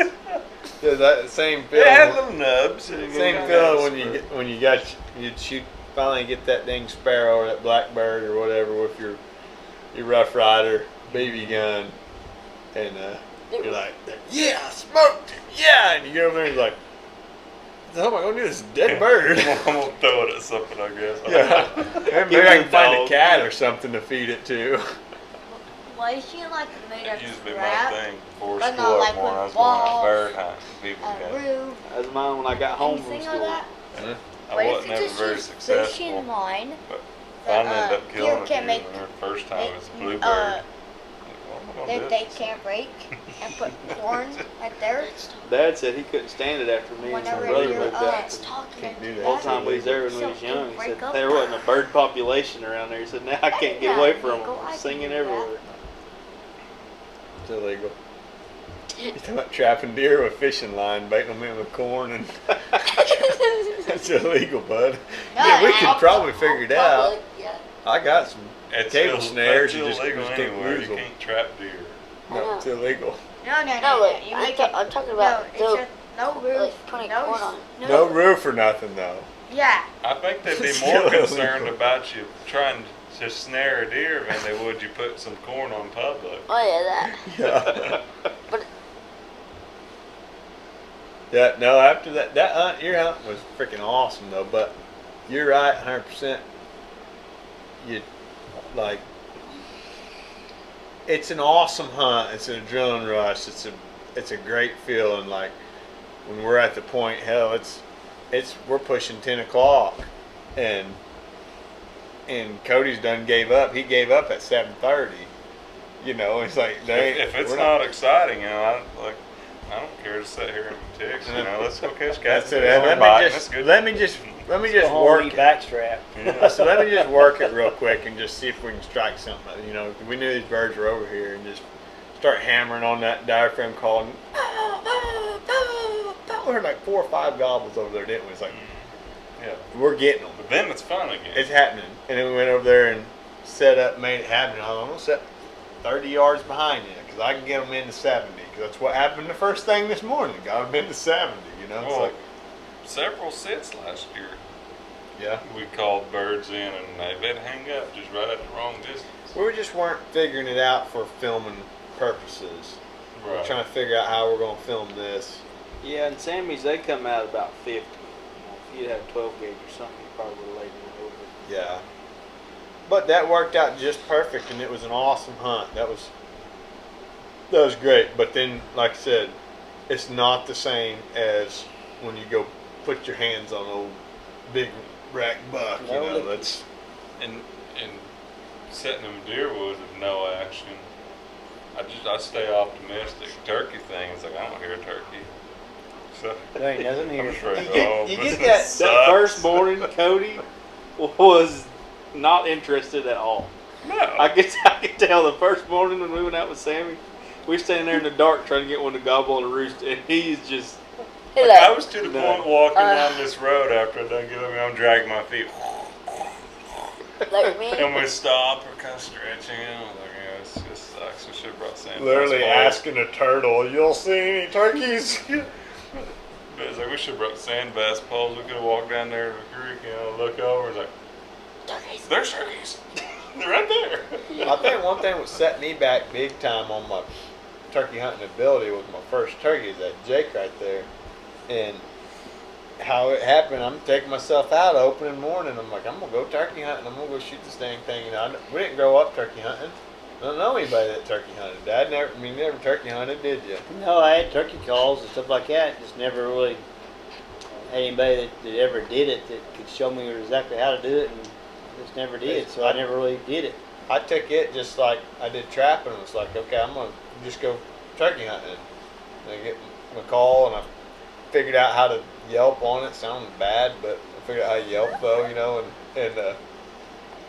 [SPEAKER 1] Yeah, that same
[SPEAKER 3] It had
[SPEAKER 1] feeling.
[SPEAKER 3] little nubs.
[SPEAKER 1] Same feeling when you shoot finally get that dang sparrow or that blackbird or whatever with your Rough Rider BB gun, and you're like, yeah, I smoked him, yeah, and you go over there and you're like, what am I gonna do? This dead bird.
[SPEAKER 3] I'm gonna throw it at something, I guess.
[SPEAKER 1] Yeah, maybe I can find a cat or something to feed it to.
[SPEAKER 4] Why is she like made
[SPEAKER 3] That
[SPEAKER 4] of
[SPEAKER 3] used to be my
[SPEAKER 4] scrap?
[SPEAKER 3] thing before
[SPEAKER 4] But
[SPEAKER 3] school.
[SPEAKER 4] not like
[SPEAKER 3] When I was
[SPEAKER 4] with
[SPEAKER 3] going out
[SPEAKER 4] balls,
[SPEAKER 3] bird hunting, people
[SPEAKER 4] A
[SPEAKER 3] got.
[SPEAKER 4] roof,
[SPEAKER 5] That was mine when I got home from
[SPEAKER 4] anything
[SPEAKER 5] school.
[SPEAKER 4] like that.
[SPEAKER 3] I
[SPEAKER 4] What if
[SPEAKER 3] wasn't
[SPEAKER 4] you
[SPEAKER 3] ever
[SPEAKER 4] just
[SPEAKER 3] very
[SPEAKER 4] use
[SPEAKER 3] successful.
[SPEAKER 4] fishing line?
[SPEAKER 3] But
[SPEAKER 4] that,
[SPEAKER 3] finally ended up killing
[SPEAKER 4] deer
[SPEAKER 3] a
[SPEAKER 4] can
[SPEAKER 3] few.
[SPEAKER 4] make-
[SPEAKER 3] And the first time it was a bluebird.
[SPEAKER 4] uh,
[SPEAKER 3] What am I gonna
[SPEAKER 4] That
[SPEAKER 3] do?
[SPEAKER 4] they can't break and put corn right there.
[SPEAKER 5] Dad said he couldn't stand it after me and my
[SPEAKER 4] Whenever
[SPEAKER 5] brother
[SPEAKER 4] you're
[SPEAKER 5] moved out.
[SPEAKER 1] Can't do that.
[SPEAKER 5] All the time we was there when we was young, he said there wasn't a bird population around there. He said now I can't get away from them. Singing everywhere.
[SPEAKER 1] It's illegal. You're talking about trapping deer with fishing line, baiting them in with corn, and that's illegal, bud. Yeah, we could probably figure it out.
[SPEAKER 4] Yeah.
[SPEAKER 1] I got some
[SPEAKER 3] It's
[SPEAKER 1] cable snares.
[SPEAKER 3] It's
[SPEAKER 1] You just
[SPEAKER 3] illegal
[SPEAKER 1] can't
[SPEAKER 3] anywhere.
[SPEAKER 1] lose
[SPEAKER 3] You
[SPEAKER 1] them.
[SPEAKER 3] can't trap deer.
[SPEAKER 1] No, it's illegal.
[SPEAKER 4] No,
[SPEAKER 6] No, like,
[SPEAKER 4] You make it.
[SPEAKER 6] I'm talking about
[SPEAKER 4] no, it's just no roof.
[SPEAKER 6] like putting
[SPEAKER 4] no,
[SPEAKER 6] corn on.
[SPEAKER 1] No roof or nothing, though.
[SPEAKER 4] Yeah.
[SPEAKER 3] I think they'd be
[SPEAKER 1] It's
[SPEAKER 3] more
[SPEAKER 1] still
[SPEAKER 3] concerned
[SPEAKER 1] illegal.
[SPEAKER 3] about you trying to snare a deer than they would you put some corn on public.
[SPEAKER 6] Oh yeah, that.
[SPEAKER 1] Yeah.
[SPEAKER 6] But
[SPEAKER 1] Yeah, no, after that hunt, your hunt was freaking awesome, though. But you're right, 100%. You, like, it's an awesome hunt. It's an adrenaline rush. It's a great feeling. Like, when we're at the point, hell, we're pushing 10 o'clock. And Cody's done gave up. He gave up at 7:30. You know, it's like,
[SPEAKER 3] If it's
[SPEAKER 1] we're
[SPEAKER 3] not exciting, you know, I don't care to sit here and tick. You know, let's go catch cats.
[SPEAKER 1] That's it. Let me just work it.
[SPEAKER 2] backstrap.
[SPEAKER 3] Yeah.
[SPEAKER 1] So let me just work it real quick and just see if we can strike something. You know, we knew these birds were over here, and just start hammering on that diaphragm call. And we heard like 4 or 5 gobbles over there, didn't we? It's like,
[SPEAKER 3] Yeah.
[SPEAKER 1] we're getting them.
[SPEAKER 3] But then it's fun again.
[SPEAKER 1] It's happening. And then we went over there and set up, made it happen. I'm going to set 30 yards behind you because I can get them into 70. Because that's what happened the first thing this morning. Got them into 70, you know? It's
[SPEAKER 3] Well,
[SPEAKER 1] like,
[SPEAKER 3] several sits last year.
[SPEAKER 1] yeah.
[SPEAKER 3] We called birds in and they'd hang up just right at the wrong distance.
[SPEAKER 1] We just weren't figuring it out for filming purposes. We're
[SPEAKER 3] Right.
[SPEAKER 1] trying to figure out how we're going to film this.
[SPEAKER 5] Yeah, and Sammy's, they come out about 50. If you'd had 12 gauge or something, you probably would have laid it over.
[SPEAKER 1] Yeah. But that worked out just perfect, and it was an awesome hunt. That was great. But then, like I said, it's not the same as when you go put your hands on old big rack buck. You
[SPEAKER 5] No,
[SPEAKER 1] know,
[SPEAKER 5] look-
[SPEAKER 1] that's
[SPEAKER 3] And setting them deer woods with no action. I stay optimistic. Turkey thing is like I don't hear a turkey. So
[SPEAKER 2] There ain't nothing
[SPEAKER 3] I'm
[SPEAKER 2] here.
[SPEAKER 3] afraid.
[SPEAKER 5] You get that first morning, Cody was not interested at all.
[SPEAKER 3] No.
[SPEAKER 5] I could tell the first morning when we went out with Sammy, we were standing there in the dark trying to get one to gobble on the roost, and he's just.
[SPEAKER 3] Like, I was to the point walking down this road after I done getting up, I'm dragging my feet.
[SPEAKER 4] Like me.
[SPEAKER 3] And we stop, we're kind of stretching. I was like, yeah, this just sucks. We should have brought sand.
[SPEAKER 1] Literally asking a turtle, "You'll see any turkeys?"
[SPEAKER 3] But it's like we should have brought sand bass poles. We could have walked down there to the creek, look over. It's like,
[SPEAKER 4] Turkeys.
[SPEAKER 3] there's turkeys. They're right there.
[SPEAKER 1] I think one thing that set me back big time on my turkey hunting ability was my first turkey, that Jake right there. And how it happened, I'm taking myself out opening morning. I'm like, I'm going to go turkey hunting. I'm going to go shoot this dang thing. We didn't grow up turkey hunting. I don't know anybody that turkey hunted. Dad never turkey hunted, did you?
[SPEAKER 2] No, I had turkey calls and stuff like that. Just never really had anybody that ever did it that could show me exactly how to do it, and just never did. So I never really did it.
[SPEAKER 1] I took it just like I did trapping. It was like, okay, I'm going to just go turkey hunting. And I get my call, and I figured out how to yelp on it. Sounded bad, but I figured out how to yelp though, and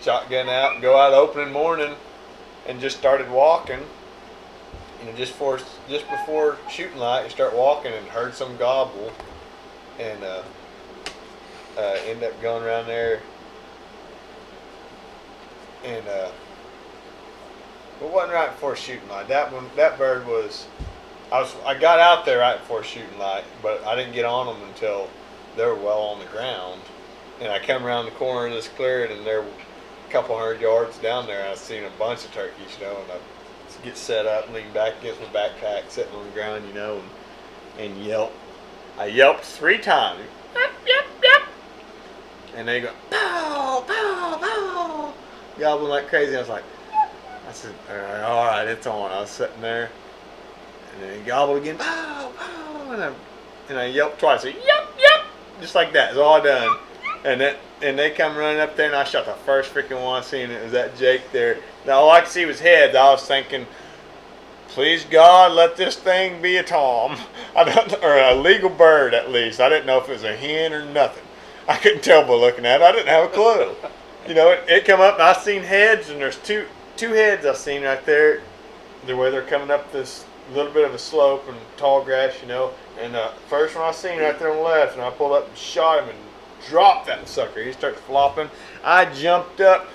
[SPEAKER 1] shotgun out and go out opening morning and just started walking. Just before shooting light, you start walking and heard some gobble, and end up going around there, and it wasn't right before shooting light. That bird was. I got out there right before shooting light, but I didn't get on them until they were well on the ground. And I come around the corner of this clearing, and they're a couple hundred yards down there. I seen a bunch of turkeys, and I get set up, lean back against my backpack, sitting on the ground, and yelp. I yelped 3 times. Yep, yep, yep. And they go, pow, pow, pow, gobbling like crazy. I said, all right, it's on. I was sitting there. And then he gobbled again, pow, pow, and I yelped twice. Yep, yep, just like that. That's all I done. And they come running up there, and I shot the first freaking one I seen. It was that Jake there. Now all I could see was heads. I was thinking, please God, let this thing be a tom, or a legal bird at least. I didn't know if it was a hen or nothing. I couldn't tell by looking at it. I didn't have a clue. It come up, and I seen heads, and there's two heads I seen right there, the way they're coming up this little bit of a slope and tall grass, and the first one I seen right there on the left, and I pulled up and shot him and dropped that sucker. He starts flopping. I jumped up,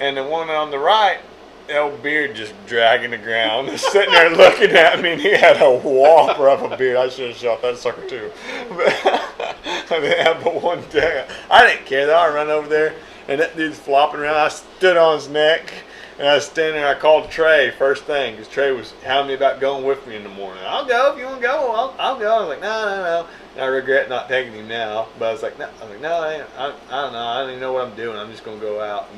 [SPEAKER 1] and the one on the right, the old beard just dragging the ground, sitting there looking at me, and he had a whopper of a beard. I should have shot that sucker too. I didn't have but one day. I didn't care though. I run over there, and that dude's flopping around. I stood on his neck. And I was standing there, I called Trey first thing, because Trey was hounding me about going with me in the morning. I'll go, if you want to go, I'll go. I was like, no. And I regret not taking him now. But I was like, no, I don't know. I don't even know what I'm doing. I'm just going to go out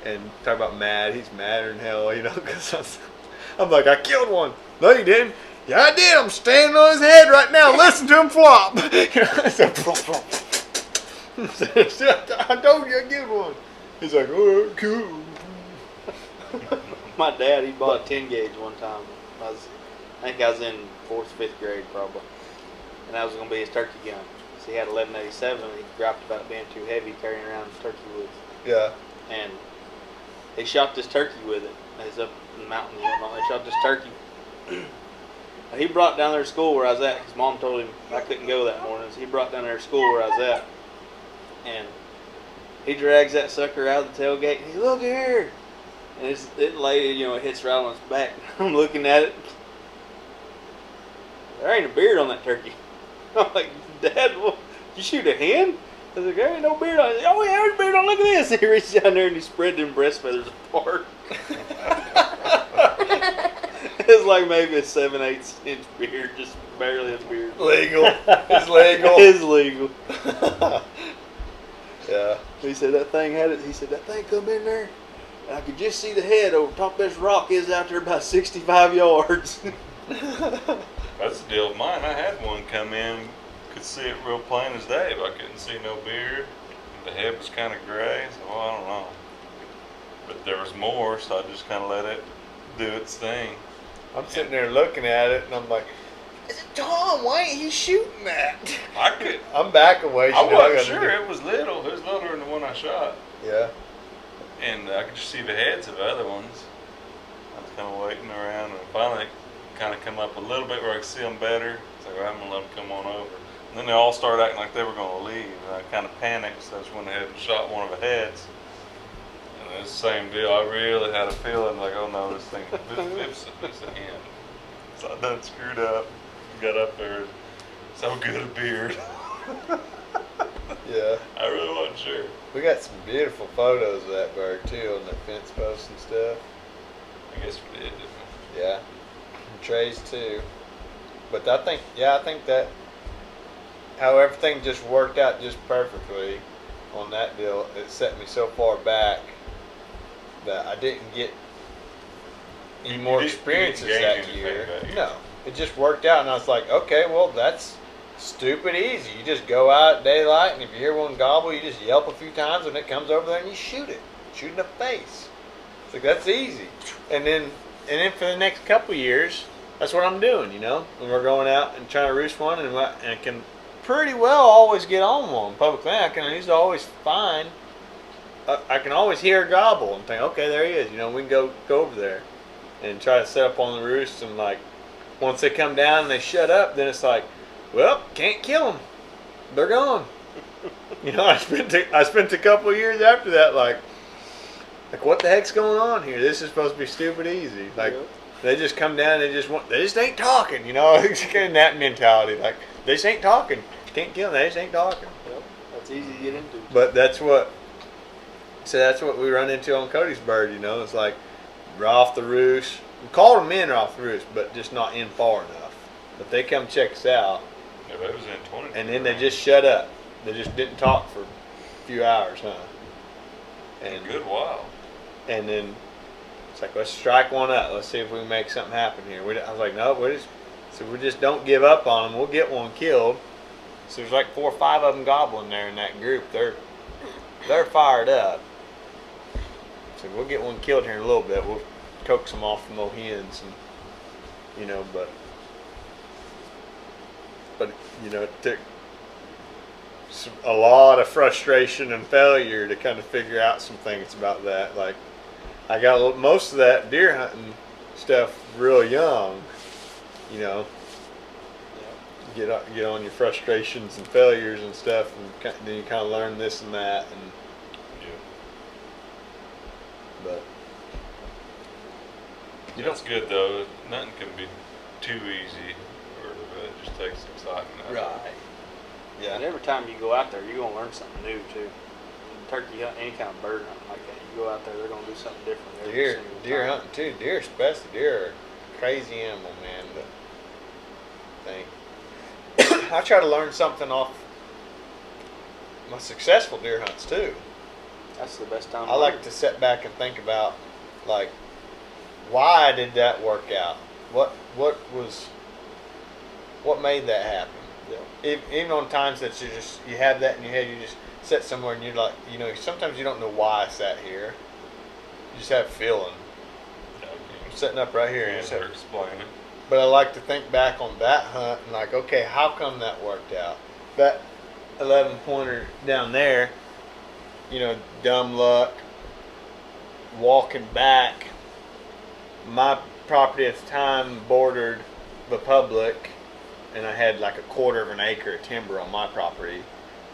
[SPEAKER 1] and talk about mad. He's madder than hell, because I'm like, I killed one. No, you didn't. Yeah, I did. I'm standing on his head right now. Listen to him flop. I told you I killed one. He's like, oh, cool.
[SPEAKER 5] My dad, he bought a 10 gauge one time. I think I was in 4th, 5th grade probably. And that was going to be his turkey gun. So he had 1187 and he dropped about being too heavy carrying around turkey woods.
[SPEAKER 1] Yeah.
[SPEAKER 5] And they shot this turkey with it. It's up in the mountains and whatnot. They shot this turkey. He brought down there to school where I was at. His mom told him I couldn't go that morning. So he brought down there to school where I was at. And he drags that sucker out of the tailgate. And he look here. And it laid, it hits right on its back. I'm looking at it. There ain't a beard on that turkey. I'm like, Dad, what, you shoot a hen? I was like, there ain't no beard on it. Oh, yeah, there's a beard on. Look at this. He reached down there and he spread them breast feathers apart. It's like maybe a 7/8 inch beard, just barely a beard.
[SPEAKER 1] Legal. It's legal.
[SPEAKER 5] It's legal.
[SPEAKER 1] Yeah.
[SPEAKER 5] He said that thing had it. He said that thing come in there. I could just see the head over top of this rock is out there about 65 yards.
[SPEAKER 3] That's the deal with mine. I had one come in, could see it real plain as day, but I couldn't see no beard. The head was kind of gray, so I don't know. But there was more, so I just kind of let it do its thing.
[SPEAKER 1] I'm sitting there looking at it, and I'm like, "Is it Tom? Why ain't he shooting that?" I'm back away.
[SPEAKER 3] I wasn't sure. It was little. It was littler than the one I shot.
[SPEAKER 1] Yeah.
[SPEAKER 3] And I could just see the heads of other ones. I was kind of waiting around, and finally kind of come up a little bit where I could see them better. So I'm going to let them come on over. And then they all started acting like they were going to leave. And I kind of panicked, so I just went ahead and shot one of the heads. And it's the same deal. I really had a feeling like, oh no, this it's the end. So I done screwed up. Got up there. So good a beard.
[SPEAKER 1] Yeah.
[SPEAKER 3] I really wasn't sure.
[SPEAKER 1] We got some beautiful photos of that bird too on the fence posts and stuff.
[SPEAKER 3] I guess we did, didn't we?
[SPEAKER 1] Yeah. And Trey's too. But I think that how everything just worked out just perfectly on that deal, it set me so far back that I didn't get any more experiences that year. No. It just worked out, and I was like, okay, well, that's stupid easy. You just go out at daylight, and if you hear one gobble, you just yelp a few times, and it comes over there, and you shoot it. Shoot in the face. It's like, that's easy. And then for the next couple of years, that's what I'm doing, you know? When we're going out and trying to roost one, and I can pretty well always get on one. Public land, I can usually always find, I can always hear a gobble and think, okay, there he is. You know, we can go over there and try to set up on the roost, and like, once they come down and they shut up, then it's like, well, can't kill them. They're gone. You know, I spent a couple of years after that, like what the heck's going on here? This is supposed to be stupid easy. Like, they just come down and they just ain't talking. You know, it's kind of that mentality. Like, they just ain't talking. Can't kill them. They just ain't talking.
[SPEAKER 5] Yep, that's easy to get into.
[SPEAKER 1] But that's what we run into on Cody's bird. You know, it's like we're off the roost. We called them in off the roost, but just not in far enough. But they come check us out.
[SPEAKER 3] Yeah, that was in 20.
[SPEAKER 1] And then they just shut up. They just didn't talk for a few hours, huh?
[SPEAKER 3] And a good while.
[SPEAKER 1] And then it's like, let's strike one up. Let's see if we can make something happen here. I was like, no, we just don't give up on them. We'll get one killed. So there's like 4 or 5 of them gobbling there in that group. They're fired up. So we'll get one killed here in a little bit. We'll coax them off from those hens, and you know, but you know, it took a lot of frustration and failure to kind of figure out some things about that. Like, I got most of that deer hunting stuff real young, you know. Get on your frustrations and failures and stuff, and then you kind of learn this and that, and but
[SPEAKER 3] that's good though. Nothing can be too easy, or it just takes excitement out.
[SPEAKER 1] Right. Yeah.
[SPEAKER 5] And every time you go out there, you're gonna learn something new too. Turkey hunt, any kind of bird hunting like that, you go out there, they're gonna do something different.
[SPEAKER 1] Deer hunting too. Deer, especially deer, are a crazy animal, man. But I try to learn something off my successful deer hunts too.
[SPEAKER 5] That's the best time.
[SPEAKER 1] I like to sit back and think about, like, why did that work out? What made that happen? Yeah. Even on times that you have that in your head, you just sit somewhere and you're like, you know, sometimes you don't know why I sat here. You just have a feeling. I'm sitting up right here and
[SPEAKER 3] they're explaining.
[SPEAKER 1] But I like to think back on that hunt and like, okay, how come that worked out? That 11-pointer down there, you know, dumb luck, walking back. My property at the time bordered the public, and I had like 1/4 of an acre of timber on my property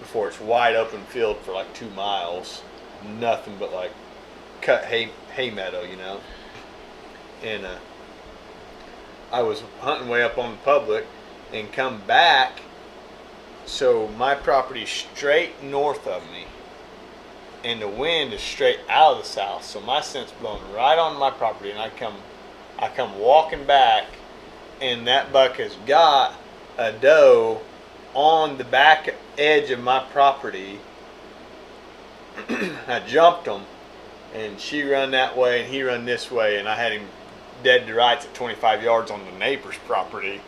[SPEAKER 1] before it's wide open field for like 2 miles. Nothing but like cut hay meadow, you know. And I was hunting way up on the public and come back, so my property's straight north of me, and the wind is straight out of the south, so my scent's blowing right on my property, and I come walking back, and that buck has got a doe on the back edge of my property. I jumped him, and she run that way and he run this way, and I had him dead to rights at 25 yards on the neighbor's property,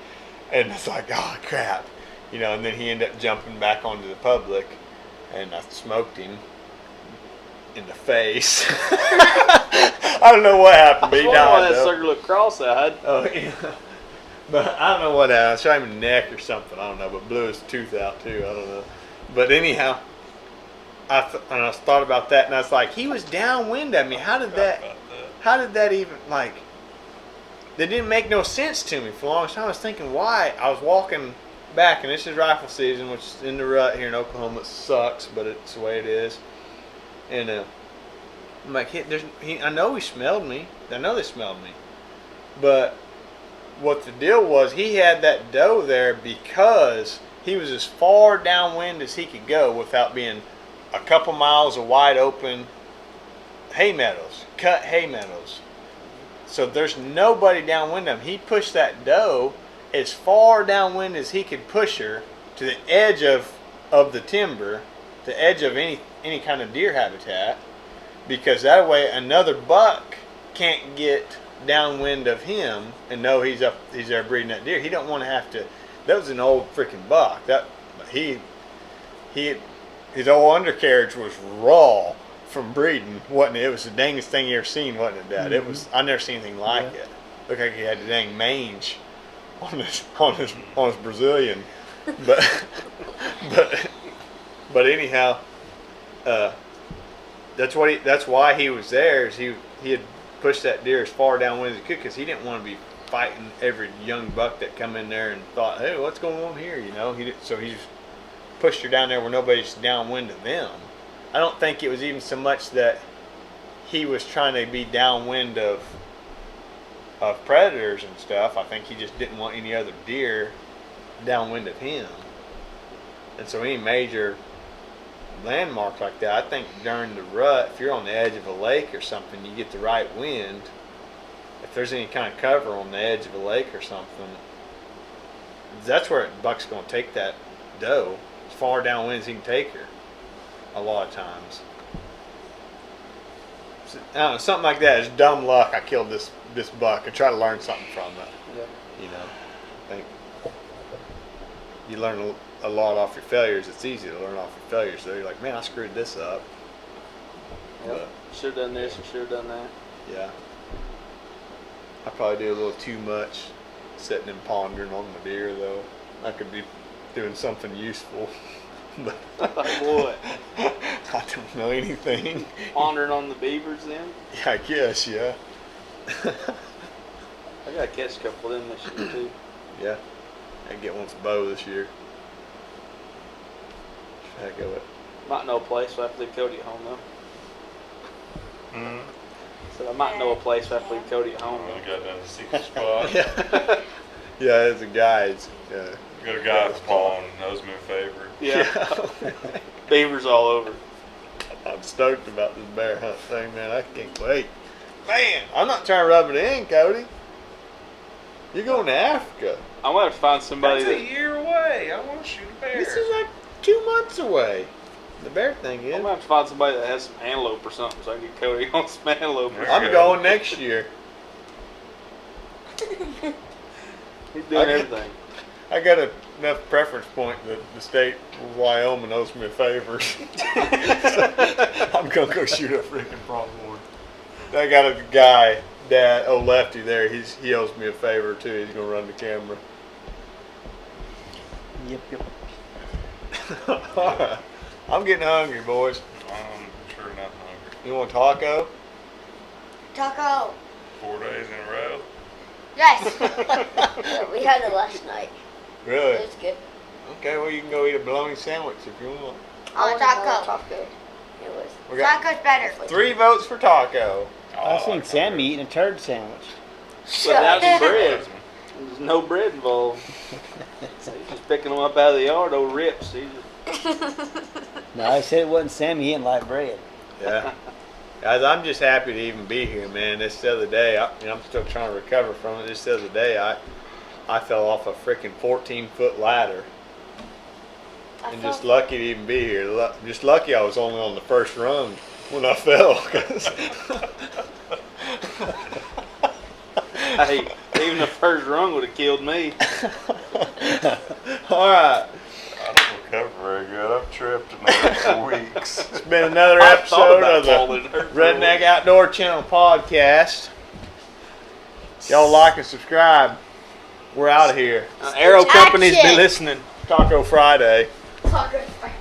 [SPEAKER 1] and it's like, oh crap, you know. And then he ended up jumping back onto the public, and I smoked him in the face. I don't know what happened, but he
[SPEAKER 5] That's why
[SPEAKER 1] died.
[SPEAKER 5] that
[SPEAKER 1] Though.
[SPEAKER 5] sucker looked cross-eyed.
[SPEAKER 1] Oh yeah. But I don't know what happened. I shot him in the neck or something. I don't know. But blew his tooth out too. I don't know. But anyhow, I thought about that, and I was like, he was downwind at me. How did that? How did that even like? That didn't make no sense to me for the longest time. I was thinking why. I was walking back, and this is rifle season, which is in the rut here in Oklahoma. It sucks, but it's the way it is. And I'm like, I know he smelled me. I know they smelled me. But what the deal was, he had that doe there because he was as far downwind as he could go without being a couple miles of wide open hay meadows, cut hay meadows. So there's nobody downwind him. He pushed that doe as far downwind as he could push her to the edge of the timber, the edge of any kind of deer habitat, because that way another buck can't get downwind of him and know he's there breeding that deer. He don't want to have to. That was an old freaking buck. His old undercarriage was raw from breeding, wasn't it? It was the dangest thing you ever seen, wasn't it, Dad? It was. I never seen anything like it. Looked like he had the dang mange on his Brazilian, but anyhow, that's why he was there. Is he had pushed that deer as far downwind as he could because he didn't want to be fighting every young buck that come in there and thought, hey, what's going on here? You know, so he just pushed her down there where nobody's downwind of them. I don't think it was even so much that he was trying to be downwind of predators and stuff. I think he just didn't want any other deer downwind of him. And so any major landmark like that, I think during the rut, if you're on the edge of a lake or something, you get the right wind. If there's any kind of cover on the edge of a lake or something, that's where a buck's going to take that doe as far downwind as he can take her. A lot of times, so, I don't know, something like that is dumb luck. I killed this buck. I try to learn something from it.
[SPEAKER 5] Yep.
[SPEAKER 1] You know, I think you learn a lot off your failures. It's easy to learn off your failures. So you're like, man, I screwed this up.
[SPEAKER 5] Yep. Should have done this and should have done that.
[SPEAKER 1] Yeah. I probably do a little too much sitting and pondering on the deer, though. I could be doing something useful. But
[SPEAKER 5] Like what?
[SPEAKER 1] I don't know anything.
[SPEAKER 5] Pondering on the beavers then?
[SPEAKER 1] Yeah, I guess, yeah.
[SPEAKER 5] I gotta catch a couple of them this year too.
[SPEAKER 1] Yeah. I can get one for bow this year. Heck of it.
[SPEAKER 5] Might know a place, so I have to leave Cody at home though.
[SPEAKER 3] Mm-hmm.
[SPEAKER 5] So I might know a place, so I have to leave Cody at home
[SPEAKER 3] We
[SPEAKER 5] though.
[SPEAKER 3] got down to the secret spot.
[SPEAKER 1] Yeah. Yeah, there's a guy.
[SPEAKER 3] Got a guy at the pond, knows me a favor.
[SPEAKER 5] Yeah. Beavers all over.
[SPEAKER 1] I'm stoked about this bear hunt thing, man. I can't wait. Man, I'm not trying to rub it in, Cody. You're going to Africa.
[SPEAKER 5] I'm gonna have to find somebody
[SPEAKER 3] That's a
[SPEAKER 5] that.
[SPEAKER 3] year away. I want to shoot a bear.
[SPEAKER 1] This is like 2 months away. The bear thing is.
[SPEAKER 5] I'm gonna have to find somebody that has some antelope or something, so I can get Cody on some antelope.
[SPEAKER 3] There
[SPEAKER 1] I'm
[SPEAKER 3] you
[SPEAKER 1] going next year.
[SPEAKER 5] He's doing everything.
[SPEAKER 1] I got enough preference point that the state of Wyoming owes me a favor. I'm going to go shoot a freaking pronghorn. I got a guy, Dad, Lefty there. He owes me a favor too. He's going to run the camera.
[SPEAKER 2] Yep.
[SPEAKER 1] All right. I'm getting hungry, boys.
[SPEAKER 3] I'm sure not hungry.
[SPEAKER 1] You want taco?
[SPEAKER 4] Taco.
[SPEAKER 3] 4 days in a row.
[SPEAKER 4] Yes.
[SPEAKER 6] We had it last night.
[SPEAKER 1] Really?
[SPEAKER 6] It was good.
[SPEAKER 1] Okay, well, you can go eat a bologna sandwich if you want.
[SPEAKER 6] I wanted
[SPEAKER 4] taco.
[SPEAKER 6] another taco. It was.
[SPEAKER 1] We got
[SPEAKER 4] Taco's better.
[SPEAKER 1] 3 votes for taco.
[SPEAKER 2] I seen Sammy eating a turd sandwich.
[SPEAKER 5] Without some bread. There's no bread involved. So he's just picking them up out of the yard, old rips. He just,
[SPEAKER 2] No, I said it wasn't Sammy. He didn't like bread.
[SPEAKER 1] Yeah. Guys, I'm just happy to even be here, man. This the other day, I'm still trying to recover from it. This the other day, I fell off a freaking 14-foot ladder. And just lucky to even be here. Just lucky I was only on the first rung when I fell.
[SPEAKER 5] hey, even the first rung would have killed me.
[SPEAKER 1] All right.
[SPEAKER 3] I don't recover very good. I've tripped in there for weeks.
[SPEAKER 1] It's been another
[SPEAKER 5] I thought
[SPEAKER 1] episode
[SPEAKER 5] about
[SPEAKER 1] of the
[SPEAKER 5] falling in her
[SPEAKER 1] Redneck Outdoor Channel Podcast. Y'all like and subscribe. We're out of here.
[SPEAKER 5] Arrow companies be
[SPEAKER 6] Action.
[SPEAKER 5] listening.
[SPEAKER 1] Taco Friday.
[SPEAKER 6] Taco Friday.